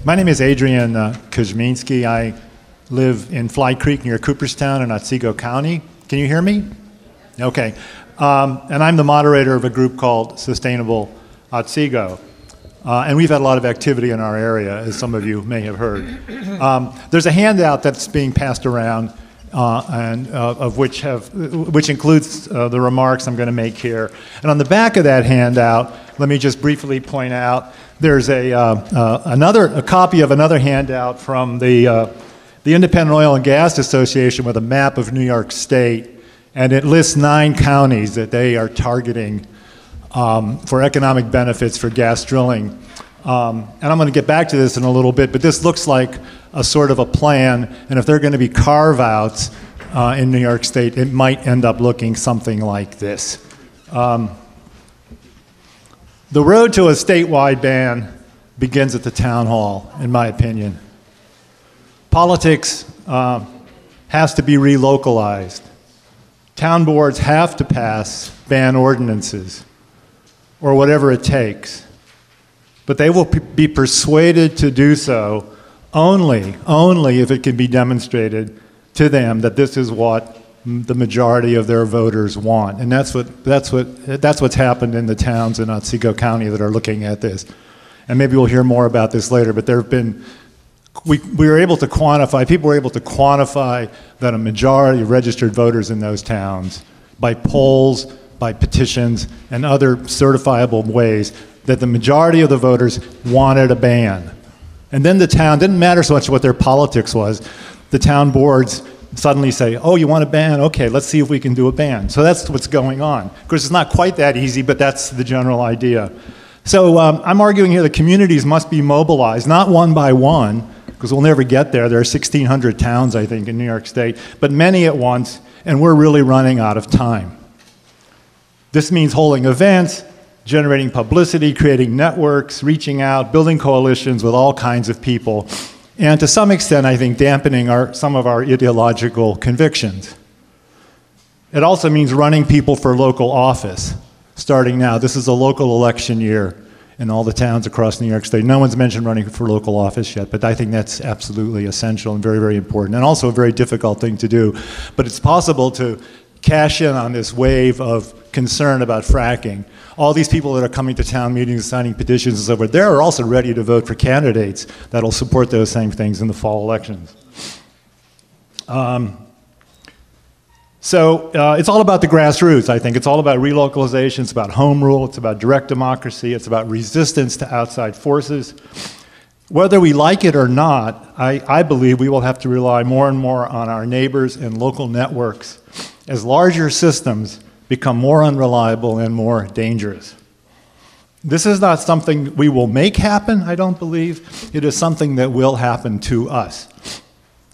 My name is Adrian Kuzminski. I live in Fly Creek near Cooperstown in Otsego County. Can you hear me? Okay. And I'm the moderator of a group called Sustainable Otsego. And we've had a lot of activity in our area, as some of you may have heard. There's a handout that's being passed around, which includes the remarks I'm going to make here. And on the back of that handout, let me just briefly point out, there's a copy of another handout from the Independent Oil and Gas Association with a map of New York State, and it lists 9 counties that they are targeting for economic benefits for gas drilling. And I'm going to get back to this in a little bit, but this looks like a sort of a plan, and if there are going to be carve-outs in New York State, it might end up looking something like this. The road to a statewide ban begins at the town hall, in my opinion. Politics has to be relocalized. Town boards have to pass ban ordinances, or whatever it takes. But they will be persuaded to do so only if it can be demonstrated to them that this is what the majority of their voters want. And that's what's happened in the towns in Otsego County that are looking at this. And maybe we'll hear more about this later, but there have been, we were able to quantify, people were able to quantify that a majority of registered voters in those towns, by polls, by petitions, and other certifiable ways, that the majority of the voters wanted a ban. And then the town, didn't matter so much what their politics was, the town boards suddenly say, oh, you want a ban? Okay, let's see if we can do a ban. So that's what's going on. Of course, it's not quite that easy, but that's the general idea. So I'm arguing here that communities must be mobilized, not one by one, because we'll never get there. There are 1,600 towns, I think, in New York State, but many at once, and we're really running out of time. This means holding events, generating publicity, creating networks, reaching out, building coalitions with all kinds of people, and to some extent, I think, dampening some of our ideological convictions. It also means running people for local office, starting now. This is a local election year in all the towns across New York State. No one's mentioned running for local office yet, but I think that's absolutely essential and very, very important, and also a very difficult thing to do. But it's possible to cash in on this wave of concern about fracking. All these people that are coming to town meetings, signing petitions and so forth, they're also ready to vote for candidates that'll support those same things in the fall elections. So it's all about the grassroots, I think. It's all about relocalization, it's about home rule, it's about direct democracy, it's about resistance to outside forces. Whether we like it or not, I believe we will have to rely more and more on our neighbors and local networks as larger systems become more unreliable and more dangerous. This is not something we will make happen, I don't believe. It is something that will happen to us.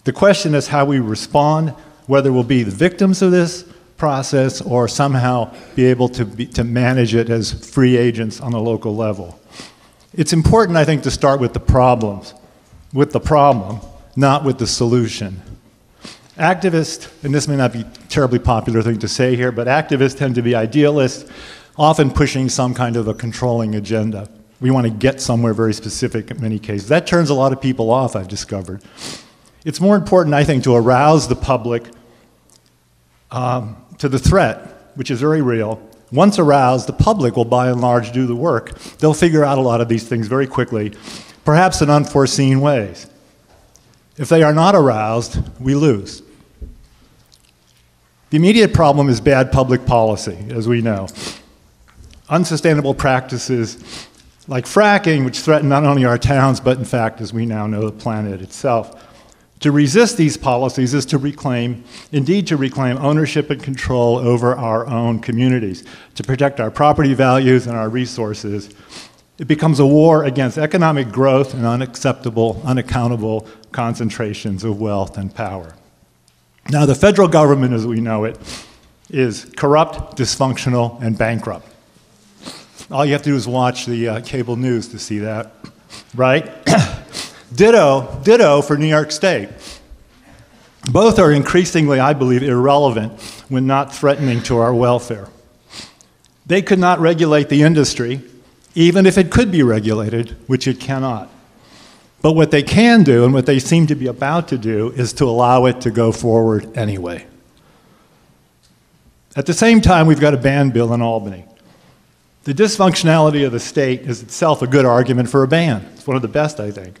The question is how we respond, whether we'll be the victims of this process or somehow be able to manage it as free agents on a local level. It's important, I think, to start with the problem, not with the solution. Activists, and this may not be a terribly popular thing to say here, but activists tend to be idealists, often pushing some kind of a controlling agenda. We want to get somewhere very specific in many cases. That turns a lot of people off, I've discovered. It's more important, I think, to arouse the public to the threat, which is very real. Once aroused, the public will by and large do the work. They'll figure out a lot of these things very quickly, perhaps in unforeseen ways. If they are not aroused, we lose. The immediate problem is bad public policy, as we know. Unsustainable practices like fracking, which threaten not only our towns, but in fact, as we now know, the planet itself. To resist these policies is to reclaim ownership and control over our own communities, to protect our property values and our resources. It becomes a war against economic growth and unacceptable, unaccountable concentrations of wealth and power. Now, the federal government, as we know it, is corrupt, dysfunctional, and bankrupt. All you have to do is watch the cable news to see that, right? Ditto for New York State. Both are increasingly, I believe, irrelevant when not threatening to our welfare. They could not regulate the industry, even if it could be regulated, which it cannot. But what they can do, and what they seem to be about to do, is to allow it to go forward anyway. At the same time, we've got a ban bill in Albany. The dysfunctionality of the state is itself a good argument for a ban. It's one of the best, I think.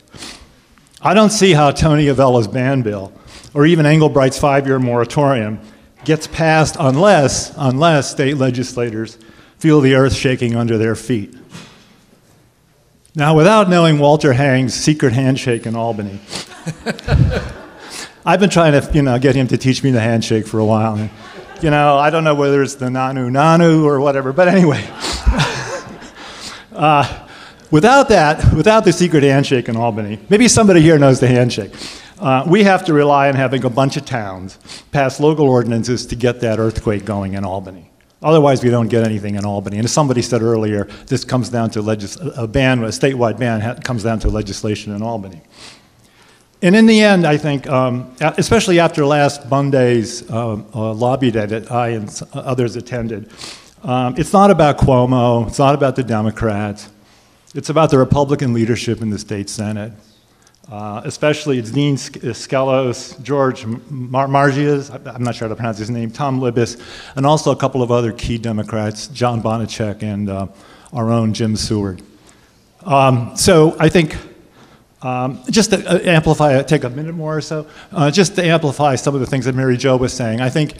I don't see how Tony Avella's ban bill, or even Englebright's 5-year moratorium, gets passed unless state legislators feel the earth shaking under their feet. Now, without knowing Walter Hang's secret handshake in Albany, I've been trying to, get him to teach me the handshake for a while. And, I don't know whether it's the nanu nanu or whatever, but anyway. Without the secret handshake in Albany, maybe somebody here knows the handshake. We have to rely on having a bunch of towns pass local ordinances to get that earthquake going in Albany. Otherwise, we don't get anything in Albany. And as somebody said earlier, this comes down to a statewide ban comes down to legislation in Albany. And in the end, I think, especially after last Monday's lobby day that I and others attended, it's not about Cuomo, it's not about the Democrats, it's about the Republican leadership in the state Senate. Especially it's Dean Skelos, George Margias, I'm not sure how to pronounce his name, Tom Libis, and also a couple of other key Democrats, John Bonacek and our own Jim Seward. So I think just to amplify, take a minute more or so, just to amplify some of the things that Mary Jo was saying, I think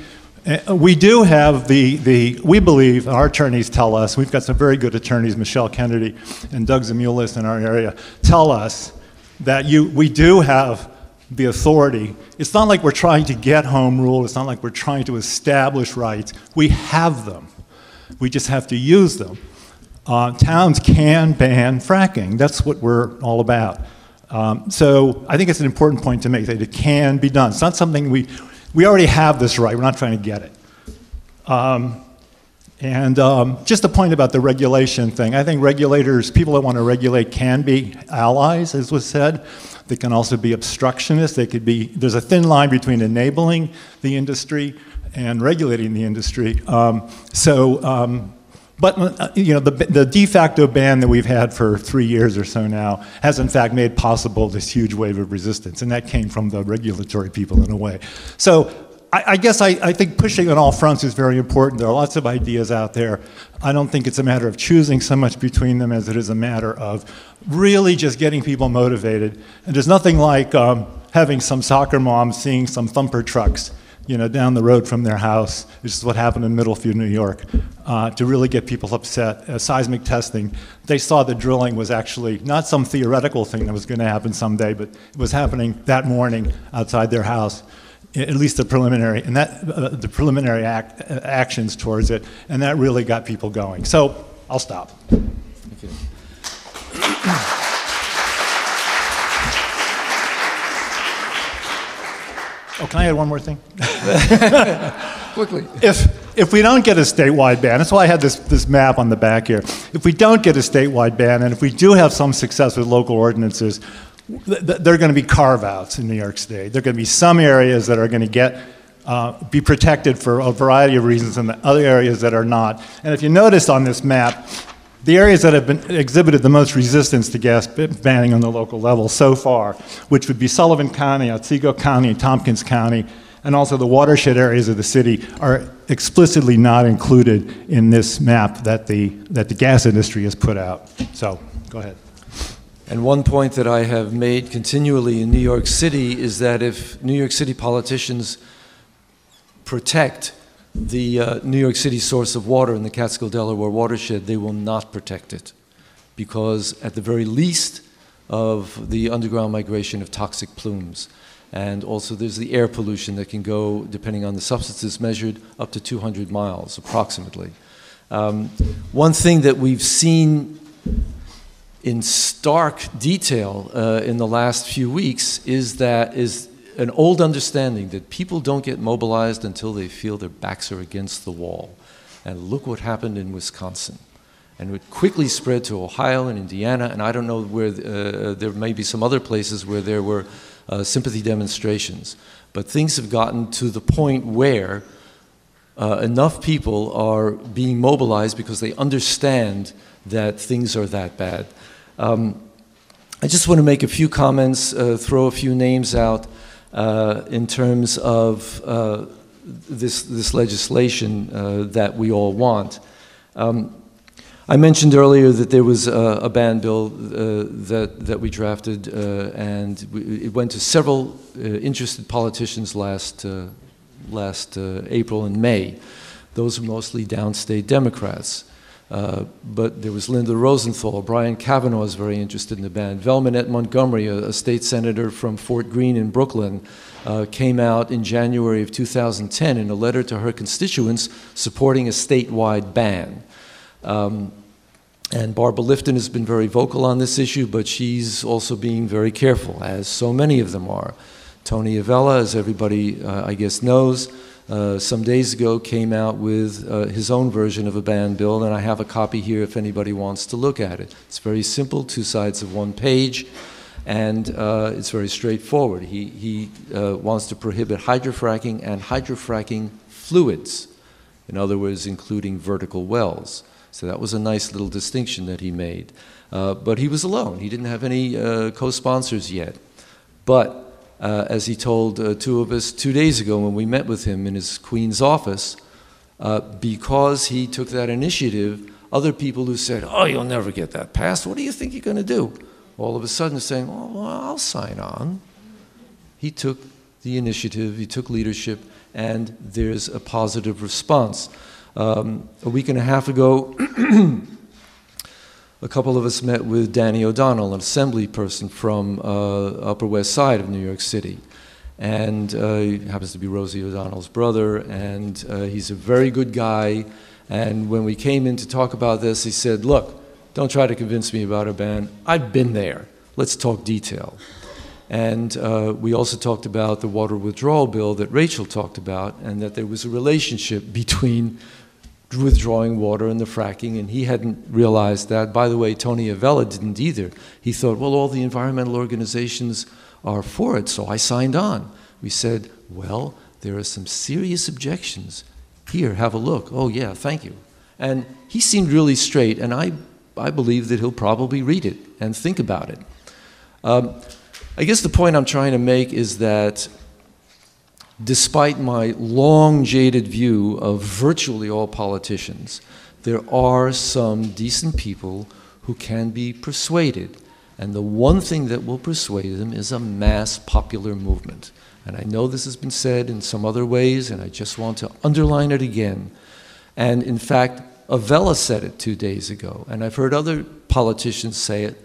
we do have we believe, our attorneys tell us, we've got some very good attorneys, Michelle Kennedy and Doug Zamulis in our area, tell us that we do have the authority. It's not like we're trying to get home rule. It's not like we're trying to establish rights. We have them. We just have to use them. Towns can ban fracking. That's what we're all about. So I think it's an important point to make, that it can be done. It's not something we already have this right. We're not trying to get it. Just a point about the regulation thing. I think regulators, people that want to regulate, can be allies, as was said. They can also be obstructionists. They could be, there's a thin line between enabling the industry and regulating the industry. The de facto ban that we've had for 3 years or so now has in fact made possible this huge wave of resistance, and that came from the regulatory people in a way. So I guess I think pushing on all fronts is very important. There are lots of ideas out there. I don't think it's a matter of choosing so much between them as it is a matter of really just getting people motivated. And there's nothing like having some soccer mom seeing some thumper trucks, down the road from their house, which is what happened in Middlefield, New York, to really get people upset. Seismic testing, they saw the drilling was actually not some theoretical thing that was going to happen someday, but it was happening that morning outside their house. At least the preliminary, and the preliminary actions towards it, and that really got people going. So I'll stop. Thank you. Oh, can I add one more thing? Quickly. If we don't get a statewide ban, that's why I had this map on the back here. If we don't get a statewide ban, and if we do have some success with local ordinances, there are going to be carve-outs in New York State. There are going to be some areas that are going to be protected for a variety of reasons, and the other areas that are not. And if you notice on this map, the areas that have exhibited the most resistance to gas banning on the local level so far, which would be Sullivan County, Otsego County, and Tompkins County, and also the watershed areas of the city, are explicitly not included in this map that the gas industry has put out. So, go ahead. And one point that I have made continually in New York City is that if New York City politicians protect the New York City source of water in the Catskill-Delaware watershed, they will not protect it, because at the very least of the underground migration of toxic plumes. And also there's the air pollution that can go, depending on the substances measured, up to 200 miles approximately. One thing that we've seen in stark detail in the last few weeks is an old understanding that people don't get mobilized until they feel their backs are against the wall. And look what happened in Wisconsin. And it quickly spread to Ohio and Indiana, and I don't know where, there may be some other places where there were sympathy demonstrations. But things have gotten to the point where enough people are being mobilized because they understand that things are that bad. I just want to make a few comments, throw a few names out in terms of this legislation that we all want. I mentioned earlier that there was a ban bill that we drafted, and it went to several interested politicians last April and May. Those are mostly downstate Democrats. But there was Linda Rosenthal. Brian Kavanaugh is very interested in the ban. Velmanette Montgomery, a state senator from Fort Greene in Brooklyn, came out in January of 2010 in a letter to her constituents supporting a statewide ban. And Barbara Lifton has been very vocal on this issue, but she's also being very careful, as so many of them are. Tony Avella, as everybody, I guess, knows, some days ago came out with his own version of a ban bill, and I have a copy here if anybody wants to look at it. It's very simple, 2 sides of 1 page, and it's very straightforward. He wants to prohibit hydrofracking and hydrofracking fluids, in other words, including vertical wells. So that was a nice little distinction that he made. But he was alone. He didn't have any co-sponsors yet. But as he told 2 of us 2 days ago when we met with him in his Queens office, because he took that initiative, other people who said, oh, you'll never get that passed, what do you think you're going to do? All of a sudden saying, oh, well, I'll sign on. He took the initiative, he took leadership, and there's a positive response. A week and a half ago, a couple of us met with Danny O'Donnell, an assembly person from Upper West Side of New York City. And he happens to be Rosie O'Donnell's brother, and he's a very good guy. And when we came in to talk about this, he said, look, don't try to convince me about a ban. I've been there. Let's talk detail. And we also talked about the water withdrawal bill that Rachel talked about, and that there was a relationship between withdrawing water and the fracking, and he hadn't realized that. By the way, Tony Avella didn't either. He thought, well, all the environmental organizations are for it, so I signed on. We said, well, there are some serious objections. Here, have a look. Oh, yeah, thank you. And he seemed really straight, and I believe that he'll probably read it and think about it. I guess the point I'm trying to make is that despite my long jaded view of virtually all politicians, there are some decent people who can be persuaded. And the one thing that will persuade them is a mass popular movement. And I know this has been said in some other ways, and I just want to underline it again. And in fact, Avella said it 2 days ago, and I've heard other politicians say it.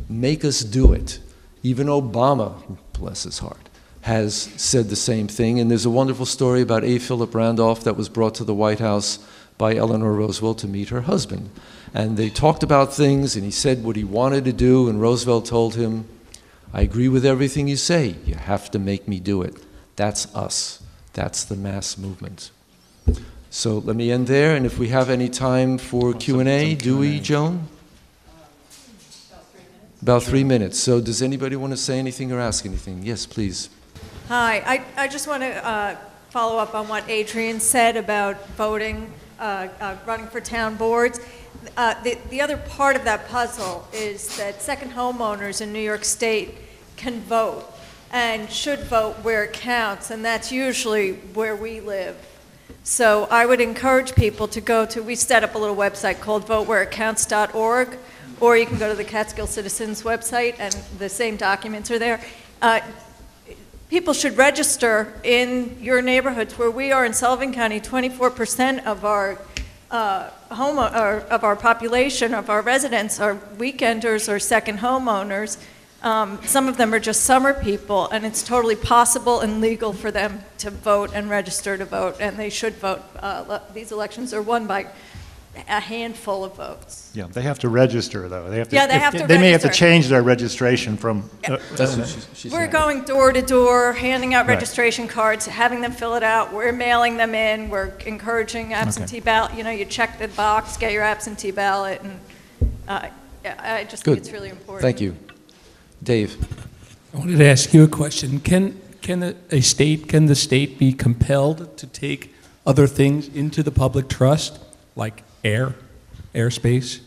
Make us do it. Even Obama, bless his heart, has said the same thing. And there's a wonderful story about A. Philip Randolph that was brought to the White House by Eleanor Roosevelt to meet her husband. And they talked about things, and he said what he wanted to do, and Roosevelt told him, I agree with everything you say. You have to make me do it. That's us. That's the mass movement. So let me end there, and if we have any time for Q&A, do we, Joan? About 3 minutes. So does anybody want to say anything or ask anything? Yes, please. Hi, I just want to follow up on what Adrian said about voting, running for town boards. The other part of that puzzle is that second homeowners in New York State can vote and should vote where it counts, and that's usually where we live. So I would encourage people to go to, we set up a little website called votewhereitcounts.org, or you can go to the Catskill Citizens website and the same documents are there. People should register in your neighborhoods. Where we are in Sullivan County, 24% of our of our population, of our residents, are weekenders or second homeowners. Some of them are just summer people, and it's totally possible and legal for them to vote and register to vote, and they should vote. These elections are won by a handful of votes. Yeah, they have to register, though. They have to, yeah, they have to They may have to register. change their registration from... That's what she's We're saying. going door to door, handing out Right. registration cards, having them fill it out. We're mailing them in. We're encouraging absentee ballot. You know, you check the box, get your absentee ballot, and I just Good. think it's really important. Thank you. Dave. I wanted to ask you a question. Can the state be compelled to take other things into the public trust, like airspace?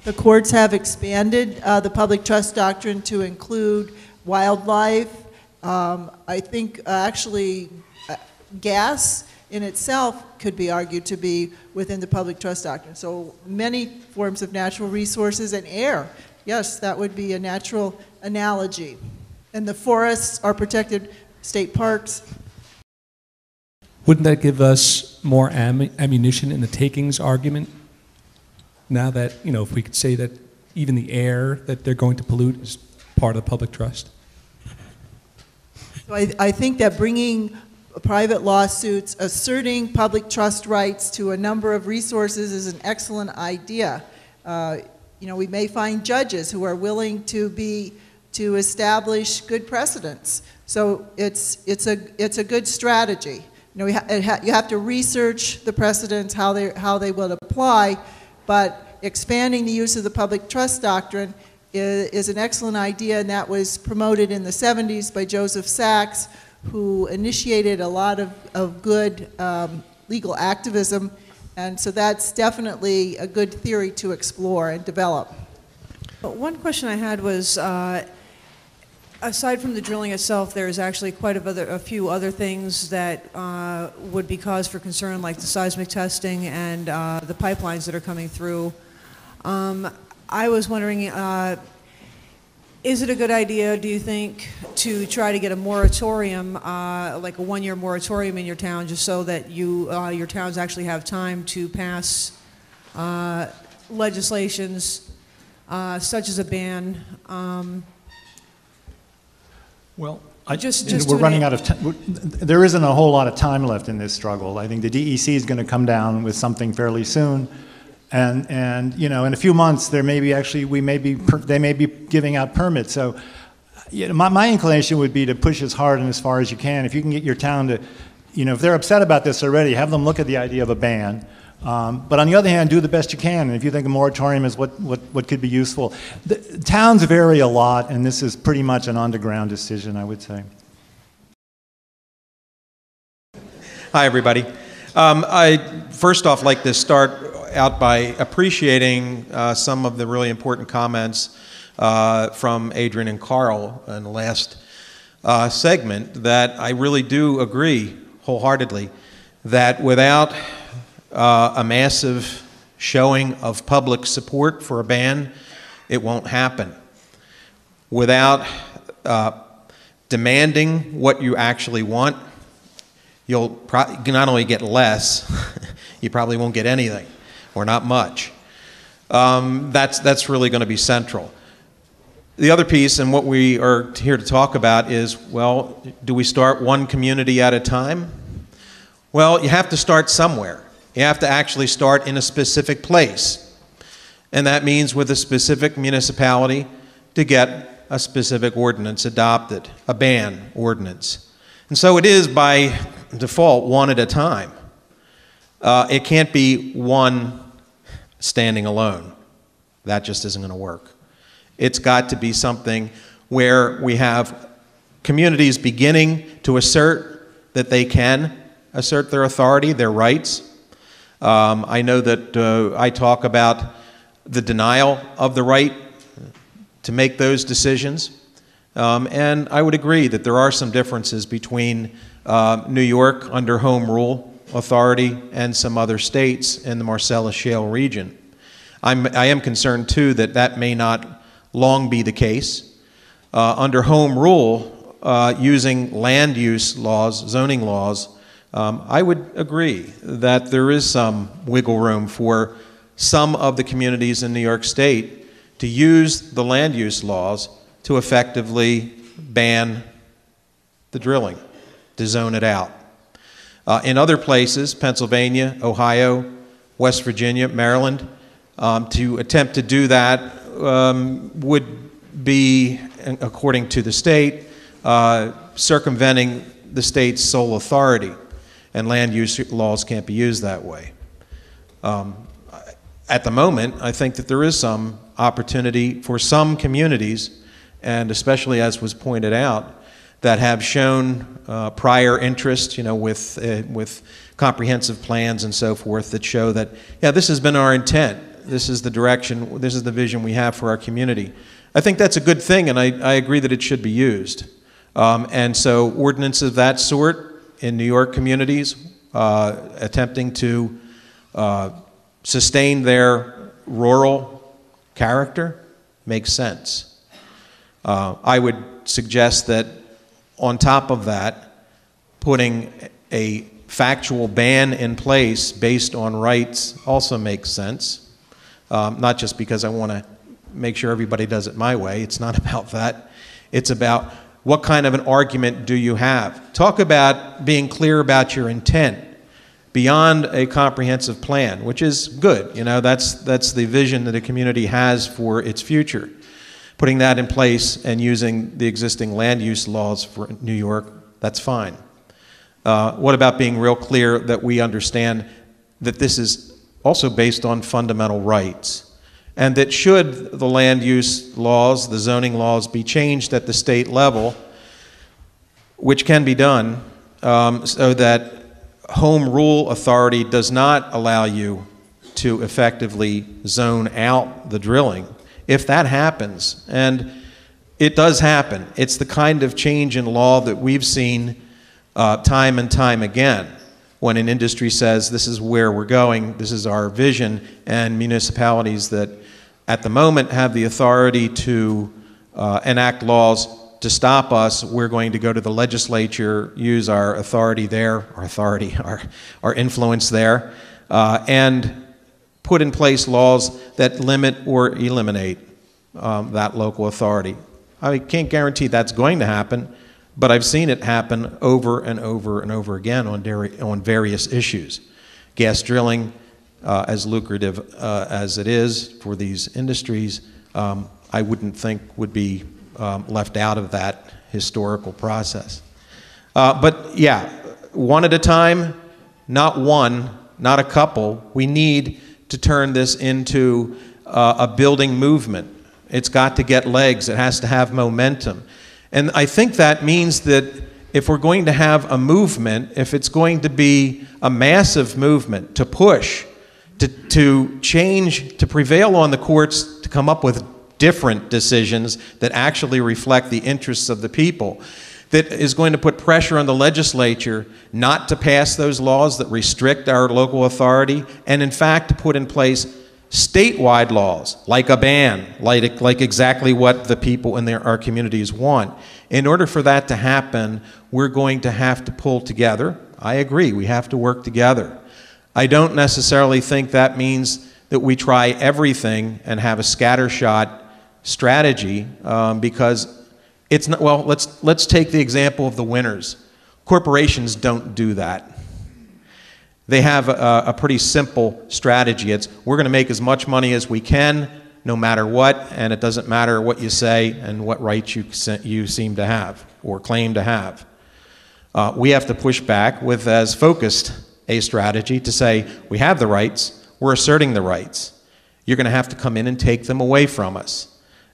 The courts have expanded the public trust doctrine to include wildlife. I think actually gas in itself could be argued to be within the public trust doctrine. So many forms of natural resources and air. Yes, that would be a natural analogy. And the forests are protected state parks. Wouldn't that give us more ammunition in the takings argument? Now that, you know, if we could say that even the air that they're going to pollute is part of the public trust? So I think that bringing private lawsuits, asserting public trust rights to a number of resources is an excellent idea. You know, we may find judges who are willing to establish good precedents. So it's a good strategy. You know, you have to research the precedents, how they will apply, but expanding the use of the public trust doctrine is an excellent idea, and that was promoted in the 70s by Joseph Sachs, who initiated a lot of good legal activism, and so that's definitely a good theory to explore and develop. One question I had was, aside from the drilling itself, there's actually quite a few other things that would be cause for concern, like the seismic testing and the pipelines that are coming through. I was wondering, is it a good idea, do you think, to try to get a moratorium, like a one-year moratorium in your town, just so that your towns actually have time to pass legislations such as a ban? Well, Just we're running out of time. There isn't a whole lot of time left in this struggle. I think the DEC is going to come down with something fairly soon. And you know, in a few months, they may be giving out permits. So, you know, my inclination would be to push as hard and as far as you can. If you can get your town to, you know, if they're upset about this already, have them look at the idea of a ban. But on the other hand, do the best you can. And if you think a moratorium is what could be useful, the towns vary a lot, and this is pretty much an on-the-ground decision, I would say. Hi, everybody. I first off like to start out by appreciating some of the really important comments from Adrian and Carl in the last segment, that I really do agree wholeheartedly that without a massive showing of public support for a ban, it won't happen. Without demanding what you actually want, you'll not only get less, you probably won't get anything, or not much. That's really going to be central. The other piece, and what we are here to talk about, is, well, do we start one community at a time? Well, you have to start somewhere. You have to actually start in a specific place. And that means with a specific municipality to get a specific ordinance adopted, a ban ordinance. And so it is by default one at a time. It can't be one standing alone. That just isn't going to work. It's got to be something where we have communities beginning to assert that they can assert their authority, their rights. I know that I talk about the denial of the right to make those decisions. And I would agree that there are some differences between New York under home rule authority and some other states in the Marcellus Shale region. I am concerned, too, that that may not long be the case. Under home rule, using land use laws, zoning laws, I would agree that there is some wiggle room for some of the communities in New York State to use the land use laws to effectively ban the drilling, to zone it out. In other places, Pennsylvania, Ohio, West Virginia, Maryland, to attempt to do that would be, according to the state, circumventing the state's sole authority, and land use laws can't be used that way. At the moment, I think that there is some opportunity for some communities, and especially as was pointed out, that have shown prior interest, you know, with comprehensive plans and so forth, that show that, yeah, this has been our intent. this is the direction, this is the vision we have for our community. I think that's a good thing, and I agree that it should be used. And so ordinances of that sort in New York communities attempting to sustain their rural character makes sense. I would suggest that on top of that, putting a factual ban in place based on rights also makes sense. Not just because I want to make sure everybody does it my way. It's not about that. It's about what kind of an argument do you have. Talk about being clear about your intent beyond a comprehensive plan, which is good. You know, that's the vision that a community has for its future. Putting that in place and using the existing land use laws for New York, that's fine. What about being real clear that we understand that this is also based on fundamental rights, and that should the land use laws, the zoning laws, be changed at the state level, which can be done, so that home rule authority does not allow you to effectively zone out the drilling. If that happens, and it does happen, it's the kind of change in law that we've seen time and time again, when an industry says this is where we're going, this is our vision, and municipalities that at the moment have the authority to enact laws to stop us, we're going to go to the legislature, use our authority there, our influence there, and put in place laws that limit or eliminate that local authority. I can't guarantee that's going to happen, but I've seen it happen over and over and over again on various issues. Gas drilling, as lucrative as it is for these industries, I wouldn't think would be left out of that historical process. But yeah, one at a time, not one, not a couple. We need to turn this into a building movement. It's got to get legs. It has to have momentum. And I think that means that if we're going to have a movement, if it's going to be a massive movement to push, to change, to prevail on the courts to come up with different decisions that actually reflect the interests of the people, that is going to put pressure on the legislature not to pass those laws that restrict our local authority, and in fact to put in place statewide laws, like a ban, like exactly what the people in our communities want. In order for that to happen, we're going to have to pull together. I agree, we have to work together. I don't necessarily think that means that we try everything and have a scattershot strategy, because it's not, well, let's take the example of the winners. Corporations don't do that. They have a pretty simple strategy. It's we're going to make as much money as we can, no matter what, and it doesn't matter what you say and what rights you seem to have or claim to have. We have to push back with as focused a strategy to say we have the rights, we're asserting the rights. You're going to have to come in and take them away from us.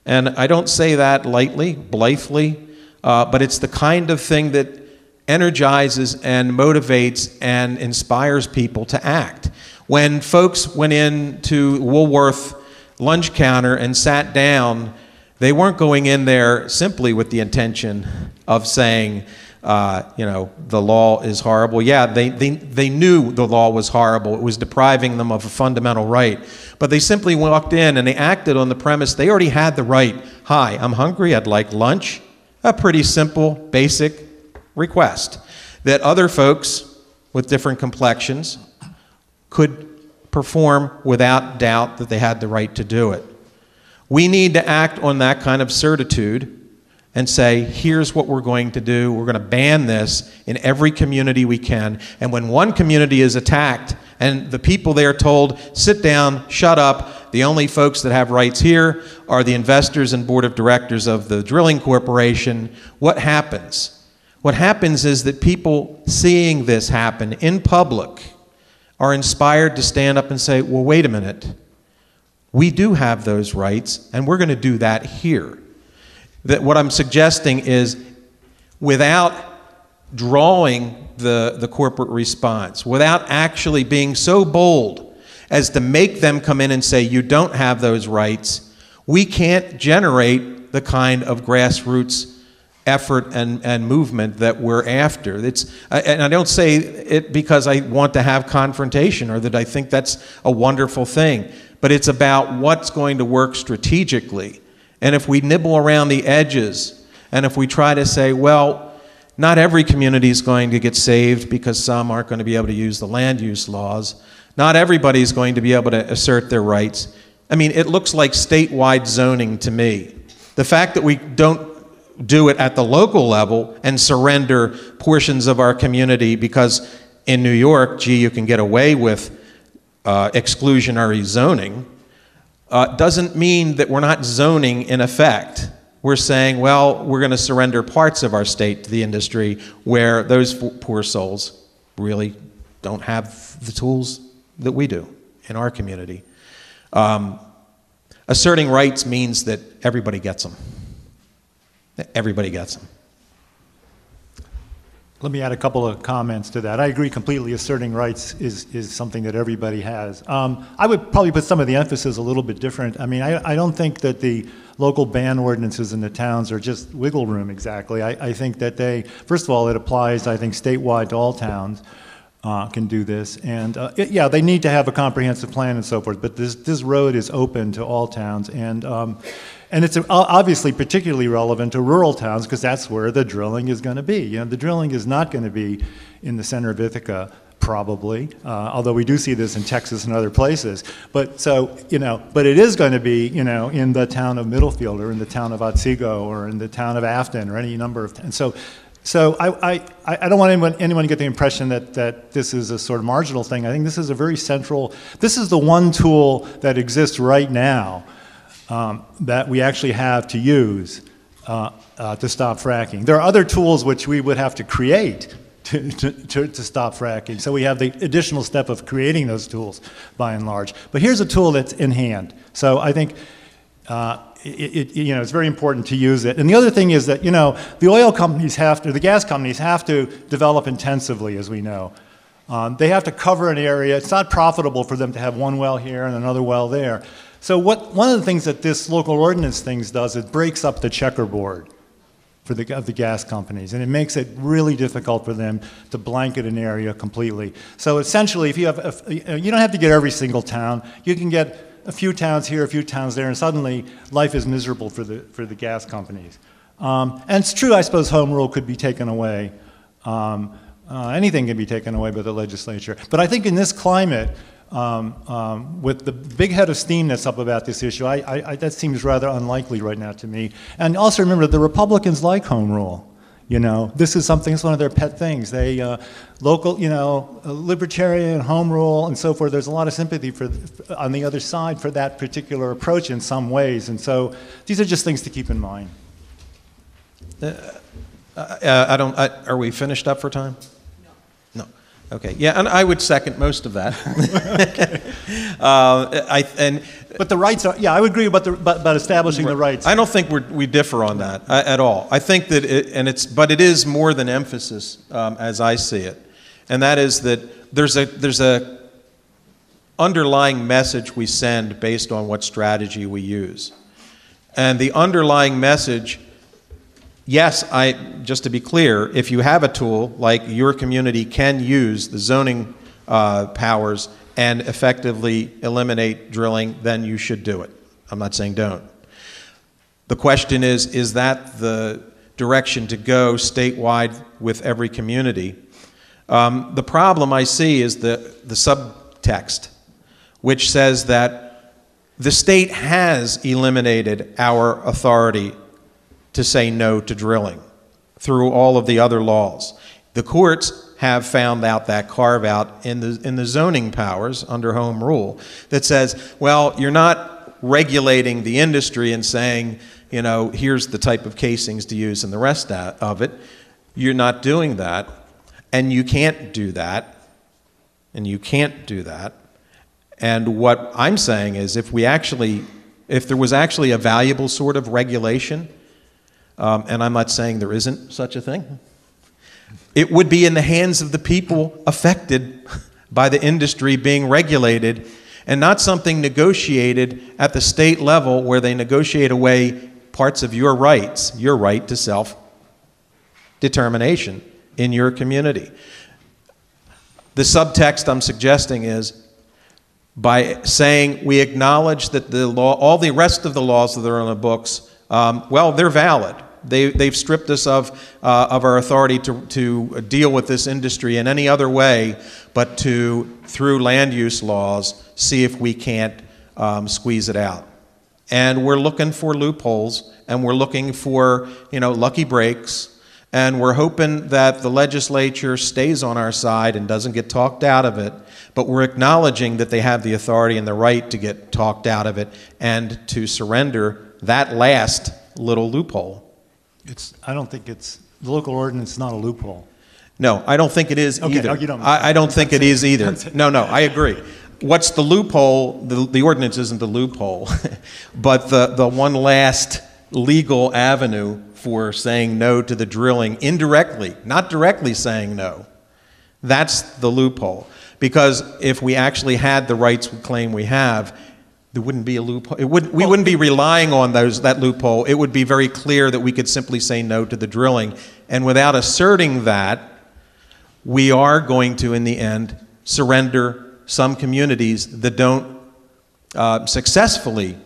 And I don't say that lightly, blithely, but it's the kind of thing that energizes and motivates and inspires people to act. When folks went into Woolworth lunch counter and sat down, they weren't going in there simply with the intention of saying, you know, the law is horrible. Yeah, they knew the law was horrible. It was depriving them of a fundamental right. But they simply walked in and they acted on the premise they already had the right. Hi, I'm hungry, I'd like lunch. A pretty simple, basic request that other folks with different complexions could perform without doubt that they had the right to do it. We need to act on that kind of certitude and say, here's what we're going to do. We're going to ban this in every community we can. And when one community is attacked and the people there told, sit down, shut up, the only folks that have rights here are the investors and board of directors of the drilling corporation, what happens? What happens is that people seeing this happen in public are inspired to stand up and say, well, wait a minute. We do have those rights, and we're going to do that here. That what I'm suggesting is, without drawing the corporate response, without actually being so bold as to make them come in and say, you don't have those rights, we can't generate the kind of grassroots effort and movement that we're after. And I don't say it because I want to have confrontation or that I think that's a wonderful thing, but it's about what's going to work strategically. And if we nibble around the edges, and if we try to say, well, not every community is going to get saved because some aren't going to be able to use the land use laws, not everybody's going to be able to assert their rights. I mean, it looks like statewide zoning to me. The fact that we don't do it at the local level and surrender portions of our community because in New York, gee, you can get away with exclusionary zoning, doesn't mean that we're not zoning in effect. We're saying, well, we're going to surrender parts of our state to the industry where those poor souls really don't have the tools that we do in our community. Asserting rights means that everybody gets them. Everybody gets them. Let me add a couple of comments to that. I agree completely. Asserting rights is something that everybody has. I would probably put some of the emphasis a little bit different. I mean, I don't think that the local ban ordinances in the towns are just wiggle room exactly. I think that they, first of all, it applies, I think, statewide to all towns. Can do this, and yeah, they need to have a comprehensive plan and so forth. But this road is open to all towns, and it's obviously particularly relevant to rural towns because that's where the drilling is going to be. You know, the drilling is not going to be in the center of Ithaca, probably, although we do see this in Texas and other places. But so, you know, but it is going to be, you know, in the town of Middlefield or in the town of Otsego or in the town of Afton or any number of, and so I don't want anyone to get the impression that this is a sort of marginal thing. I think this is a very central, this is the one tool that exists right now that we actually have to use to stop fracking. There are other tools which we would have to create to stop fracking. So we have the additional step of creating those tools by and large. But here's a tool that's in hand. So I think you know, it's very important to use it. And the other thing is that, you know, the oil companies have to, the gas companies have to develop intensively, as we know. They have to cover an area. It's not profitable for them to have one well here and another well there. So one of the things that this local ordinance things does, it breaks up the checkerboard of the gas companies, and it makes it really difficult for them to blanket an area completely. So essentially, if you have, you don't have to get every single town. You can get a few towns here, a few towns there, and suddenly life is miserable for the gas companies. And it's true, I suppose, home rule could be taken away. Anything can be taken away by the legislature. But I think in this climate, with the big head of steam that's up about this issue, that seems rather unlikely right now to me. And also remember, the Republicans like home rule. You know, this is something, it's one of their pet things. They, local, you know, libertarian, home rule, and so forth, there's a lot of sympathy on the other side for that particular approach in some ways. And so these are just things to keep in mind. Are we finished up for time? No. Okay. Yeah, and I would second most of that. But the rights are, yeah, I would agree about establishing the rights. I don't think we differ on that at all. I think that but it is more than emphasis as I see it, and that is that there's a underlying message we send based on what strategy we use, and the underlying message. Yes, just to be clear, if you have a tool like your community can use the zoning powers and effectively eliminate drilling, then you should do it. I'm not saying don't. The question is that the direction to go statewide with every community? The problem I see is the subtext, which says that the state has eliminated our authority to say no to drilling through all of the other laws. The courts have found out that carve out in the zoning powers under home rule that says, well, you're not regulating the industry and saying, you know, here's the type of casings to use and the rest of it. You're not doing that, and you can't do that, and you can't do that. And what I'm saying is if there was actually a valuable sort of regulation, and I'm not saying there isn't such a thing, it would be in the hands of the people affected by the industry being regulated, and not something negotiated at the state level where they negotiate away parts of your rights, your right to self-determination in your community. The subtext I'm suggesting is, by saying we acknowledge that the law, all the rest of the laws that are on the books, well, they're valid. They've stripped us of our authority to deal with this industry in any other way but to, through land use laws, see if we can't squeeze it out. And we're looking for loopholes, and we're looking for, lucky breaks, and we're hoping that the legislature stays on our side and doesn't get talked out of it, but we're acknowledging that they have the authority and the right to get talked out of it and to surrender that last little loophole. I don't think the local ordinance is not a loophole. No, I don't think it is either. You don't. I don't think it is either. No, I agree. What's the loophole? The ordinance isn't the loophole, but the one last legal avenue for saying no to the drilling indirectly, not directly saying no. That's the loophole. Because if we actually had the rights we claim we have, there wouldn't be a loophole. We wouldn't be relying on that loophole. It would be very clear that we could simply say no to the drilling. And without asserting that, we are going to, in the end, surrender some communities that don't successfully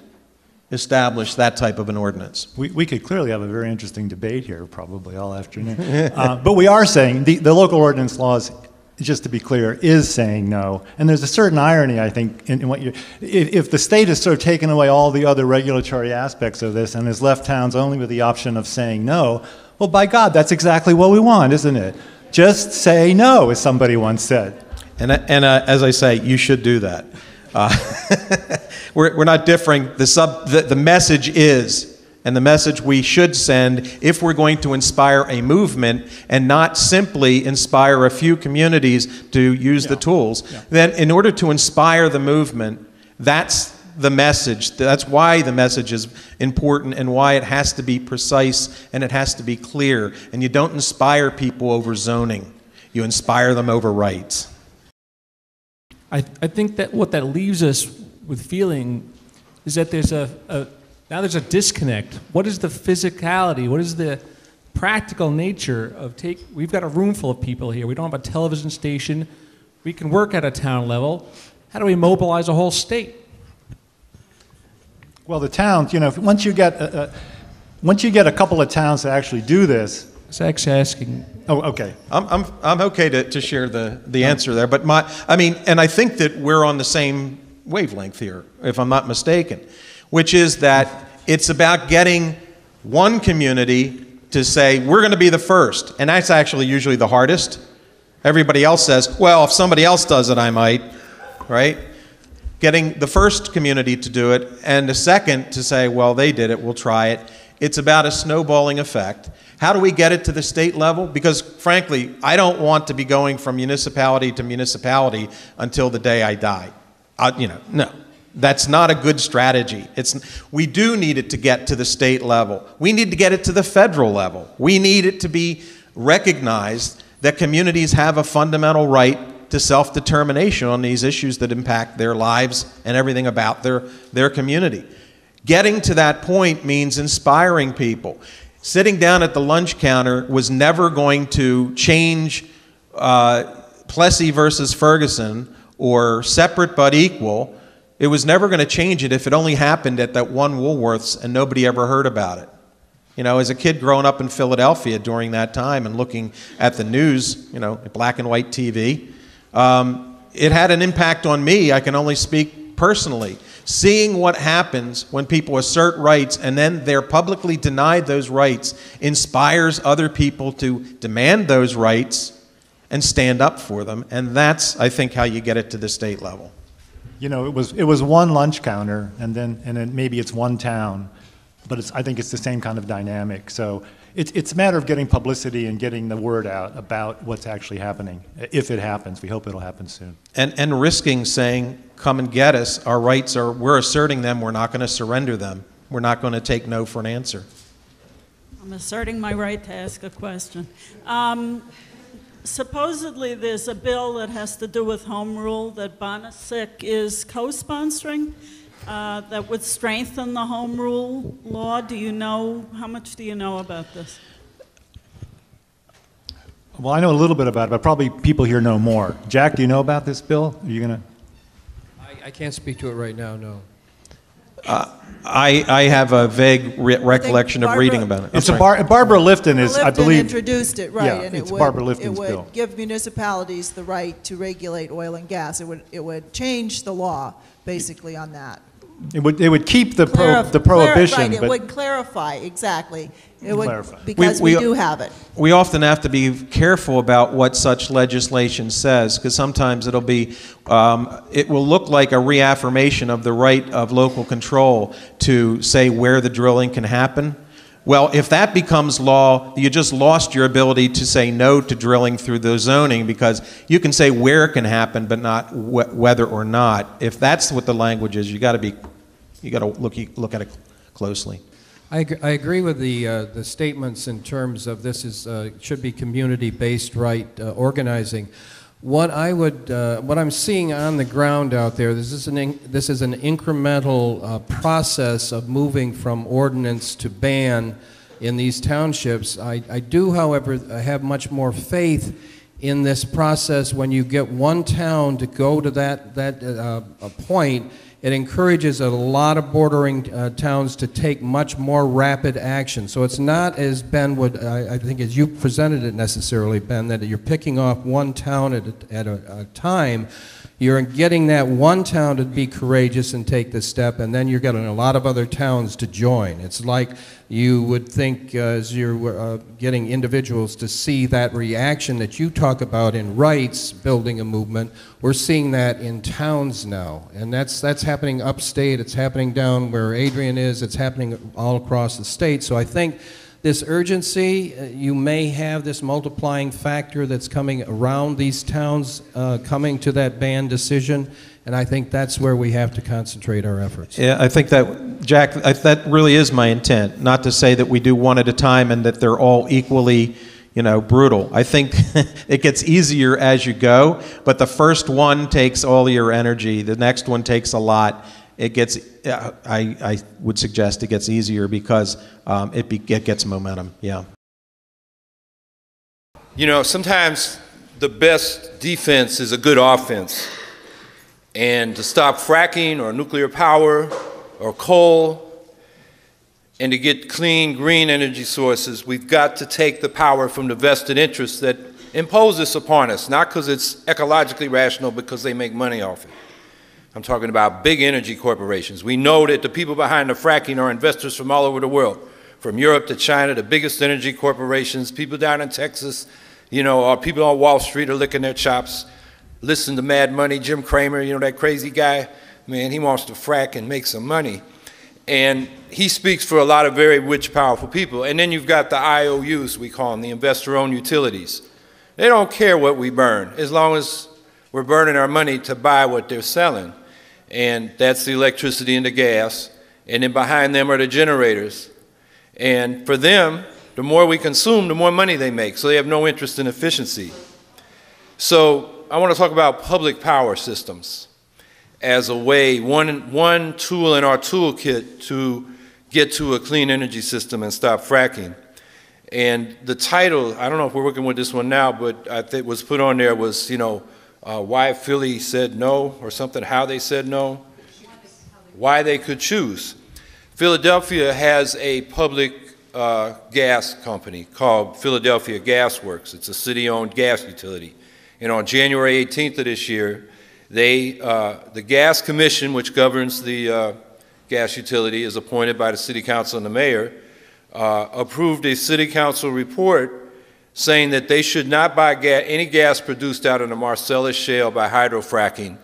establish that type of an ordinance. We could clearly have a very interesting debate here probably all afternoon. But we are saying the local ordinance laws, just to be clear, is saying no. And there's a certain irony, I think, in what if the state has sort of taken away all the other regulatory aspects of this and has left towns only with the option of saying no, well, by God, that's exactly what we want, isn't it? Just say no, as somebody once said. And as I say, you should do that. We're not differing. The message is, and the message we should send if we're going to inspire a movement and not simply inspire a few communities to use the tools, then in order to inspire the movement, that's the message. That's why the message is important and why it has to be precise and it has to be clear. And you don't inspire people over zoning. You inspire them over rights. I think that what that leaves us with feeling is that there's now there's a disconnect. What is the physicality? What is the practical nature of we've got a room full of people here. We don't have a television station. We can work at a town level. How do we mobilize a whole state? Well, the towns, once you get a couple of towns to actually do this. I was actually asking. Oh, okay. I'm okay to share the answer there, but and I think that we're on the same wavelength here, if I'm not mistaken, which is that it's about getting one community to say, we're going to be the first, and that's actually usually the hardest. Everybody else says, well, if somebody else does it, I might, right? Getting the first community to do it, and the second to say, well, they did it, we'll try it. It's about a snowballing effect. How do we get it to the state level? Because, frankly, I don't want to be going from municipality to municipality until the day I die. No. That's not a good strategy. We do need it to get to the state level. We need to get it to the federal level. We need it to be recognized that communities have a fundamental right to self-determination on these issues that impact their lives and everything about their community. Getting to that point means inspiring people. Sitting down at the lunch counter was never going to change Plessy versus Ferguson or separate but equal. It was never going to change it if it only happened at that one Woolworth's and nobody ever heard about it. As a kid growing up in Philadelphia during that time and looking at the news, black and white TV, it had an impact on me. I can only speak personally. Seeing what happens when people assert rights and then they're publicly denied those rights inspires other people to demand those rights and stand up for them. And that's, I think, how you get it to the state level. It was one lunch counter, and then maybe it's one town, but I think it's the same kind of dynamic. So it's a matter of getting publicity and getting the word out about what's actually happening, if it happens. We hope it'll happen soon. And risking saying, come and get us. Our rights we're asserting them. We're not going to surrender them. We're not going to take no for an answer. I'm asserting my right to ask a question. supposedly there's a bill that has to do with home rule that Bonasek is co-sponsoring that would strengthen the home rule law. Do you know, how much do you know about this? Well, I know a little bit about it, but probably people here know more. Jack, do you know about this bill? Are you going to? I can't speak to it right now, no. I have a vague recollection of reading about it. It's Barbara Lifton is, I believe. Introduced it, right? Yeah, and it's Barbara Lifton's it would bill. give municipalities the right to regulate oil and gas. It would change the law basically on that. It would keep the prohibition, right, it but would clarify, exactly. It would, clarify. because we do have it. We often have to be careful about what such legislation says, because sometimes it'll be, it will look like a reaffirmation of the right of local control to say where the drilling can happen. Well, if that becomes law, you just lost your ability to say no to drilling through the zoning, because you can say where it can happen, but not whether or not. If that's what the language is, you got to look at it closely. I agree with the statements in terms of this should be community-based right organizing. What I'm seeing on the ground out there, this is an incremental process of moving from ordinance to ban in these townships. I do, however, have much more faith in this process when you get one town to go to that point. It encourages a lot of bordering towns to take much more rapid action. So it's not, as Ben would, I think, as you presented it necessarily, Ben, that you're picking off one town at a time. You're getting that one town to be courageous and take this step, and then you're getting a lot of other towns to join. It's like you would think as you're getting individuals to see that reaction that you talk about in rights, building a movement. We're seeing that in towns now, and that's happening upstate. It's happening down where Adrian is. It's happening all across the state. So I think this urgency, you may have this multiplying factor that's coming around these towns coming to that ban decision, and I think that's where we have to concentrate our efforts. Yeah, I think that, Jack, that really is my intent, not to say that we do one at a time and that they're all equally, brutal. I think it gets easier as you go, but the first one takes all your energy, the next one takes a lot. It gets, I would suggest it gets easier because it gets momentum, yeah. Sometimes the best defense is a good offense. And to stop fracking or nuclear power or coal and to get clean, green energy sources, we've got to take the power from the vested interests that impose this upon us, not because it's ecologically rational, because they make money off it. I'm talking about big energy corporations. We know that the people behind the fracking are investors from all over the world, from Europe to China, the biggest energy corporations. People down in Texas, or people on Wall Street are licking their chops. Listen to Mad Money, Jim Cramer, that crazy guy. Man, he wants to frack and make some money. And he speaks for a lot of very rich, powerful people. And then you've got the IOUs, we call them, the investor-owned utilities. They don't care what we burn, as long as we're burning our money to buy what they're selling. And that's the electricity and the gas. And then behind them are the generators. And for them, the more we consume, the more money they make. So they have no interest in efficiency. So I want to talk about public power systems as a way, one tool in our toolkit to get to a clean energy system and stop fracking. And the title, I don't know if we're working with this one now, but I think was put on there was, why Philly said no, or something, how they said no, why they could choose. Philadelphia has a public gas company called Philadelphia Gas Works. It's a city-owned gas utility. And on January 18th of this year, the Gas Commission, which governs the gas utility, is appointed by the City Council and the Mayor, approved a City Council report saying that they should not buy any gas produced out of the Marcellus Shale by hydrofracking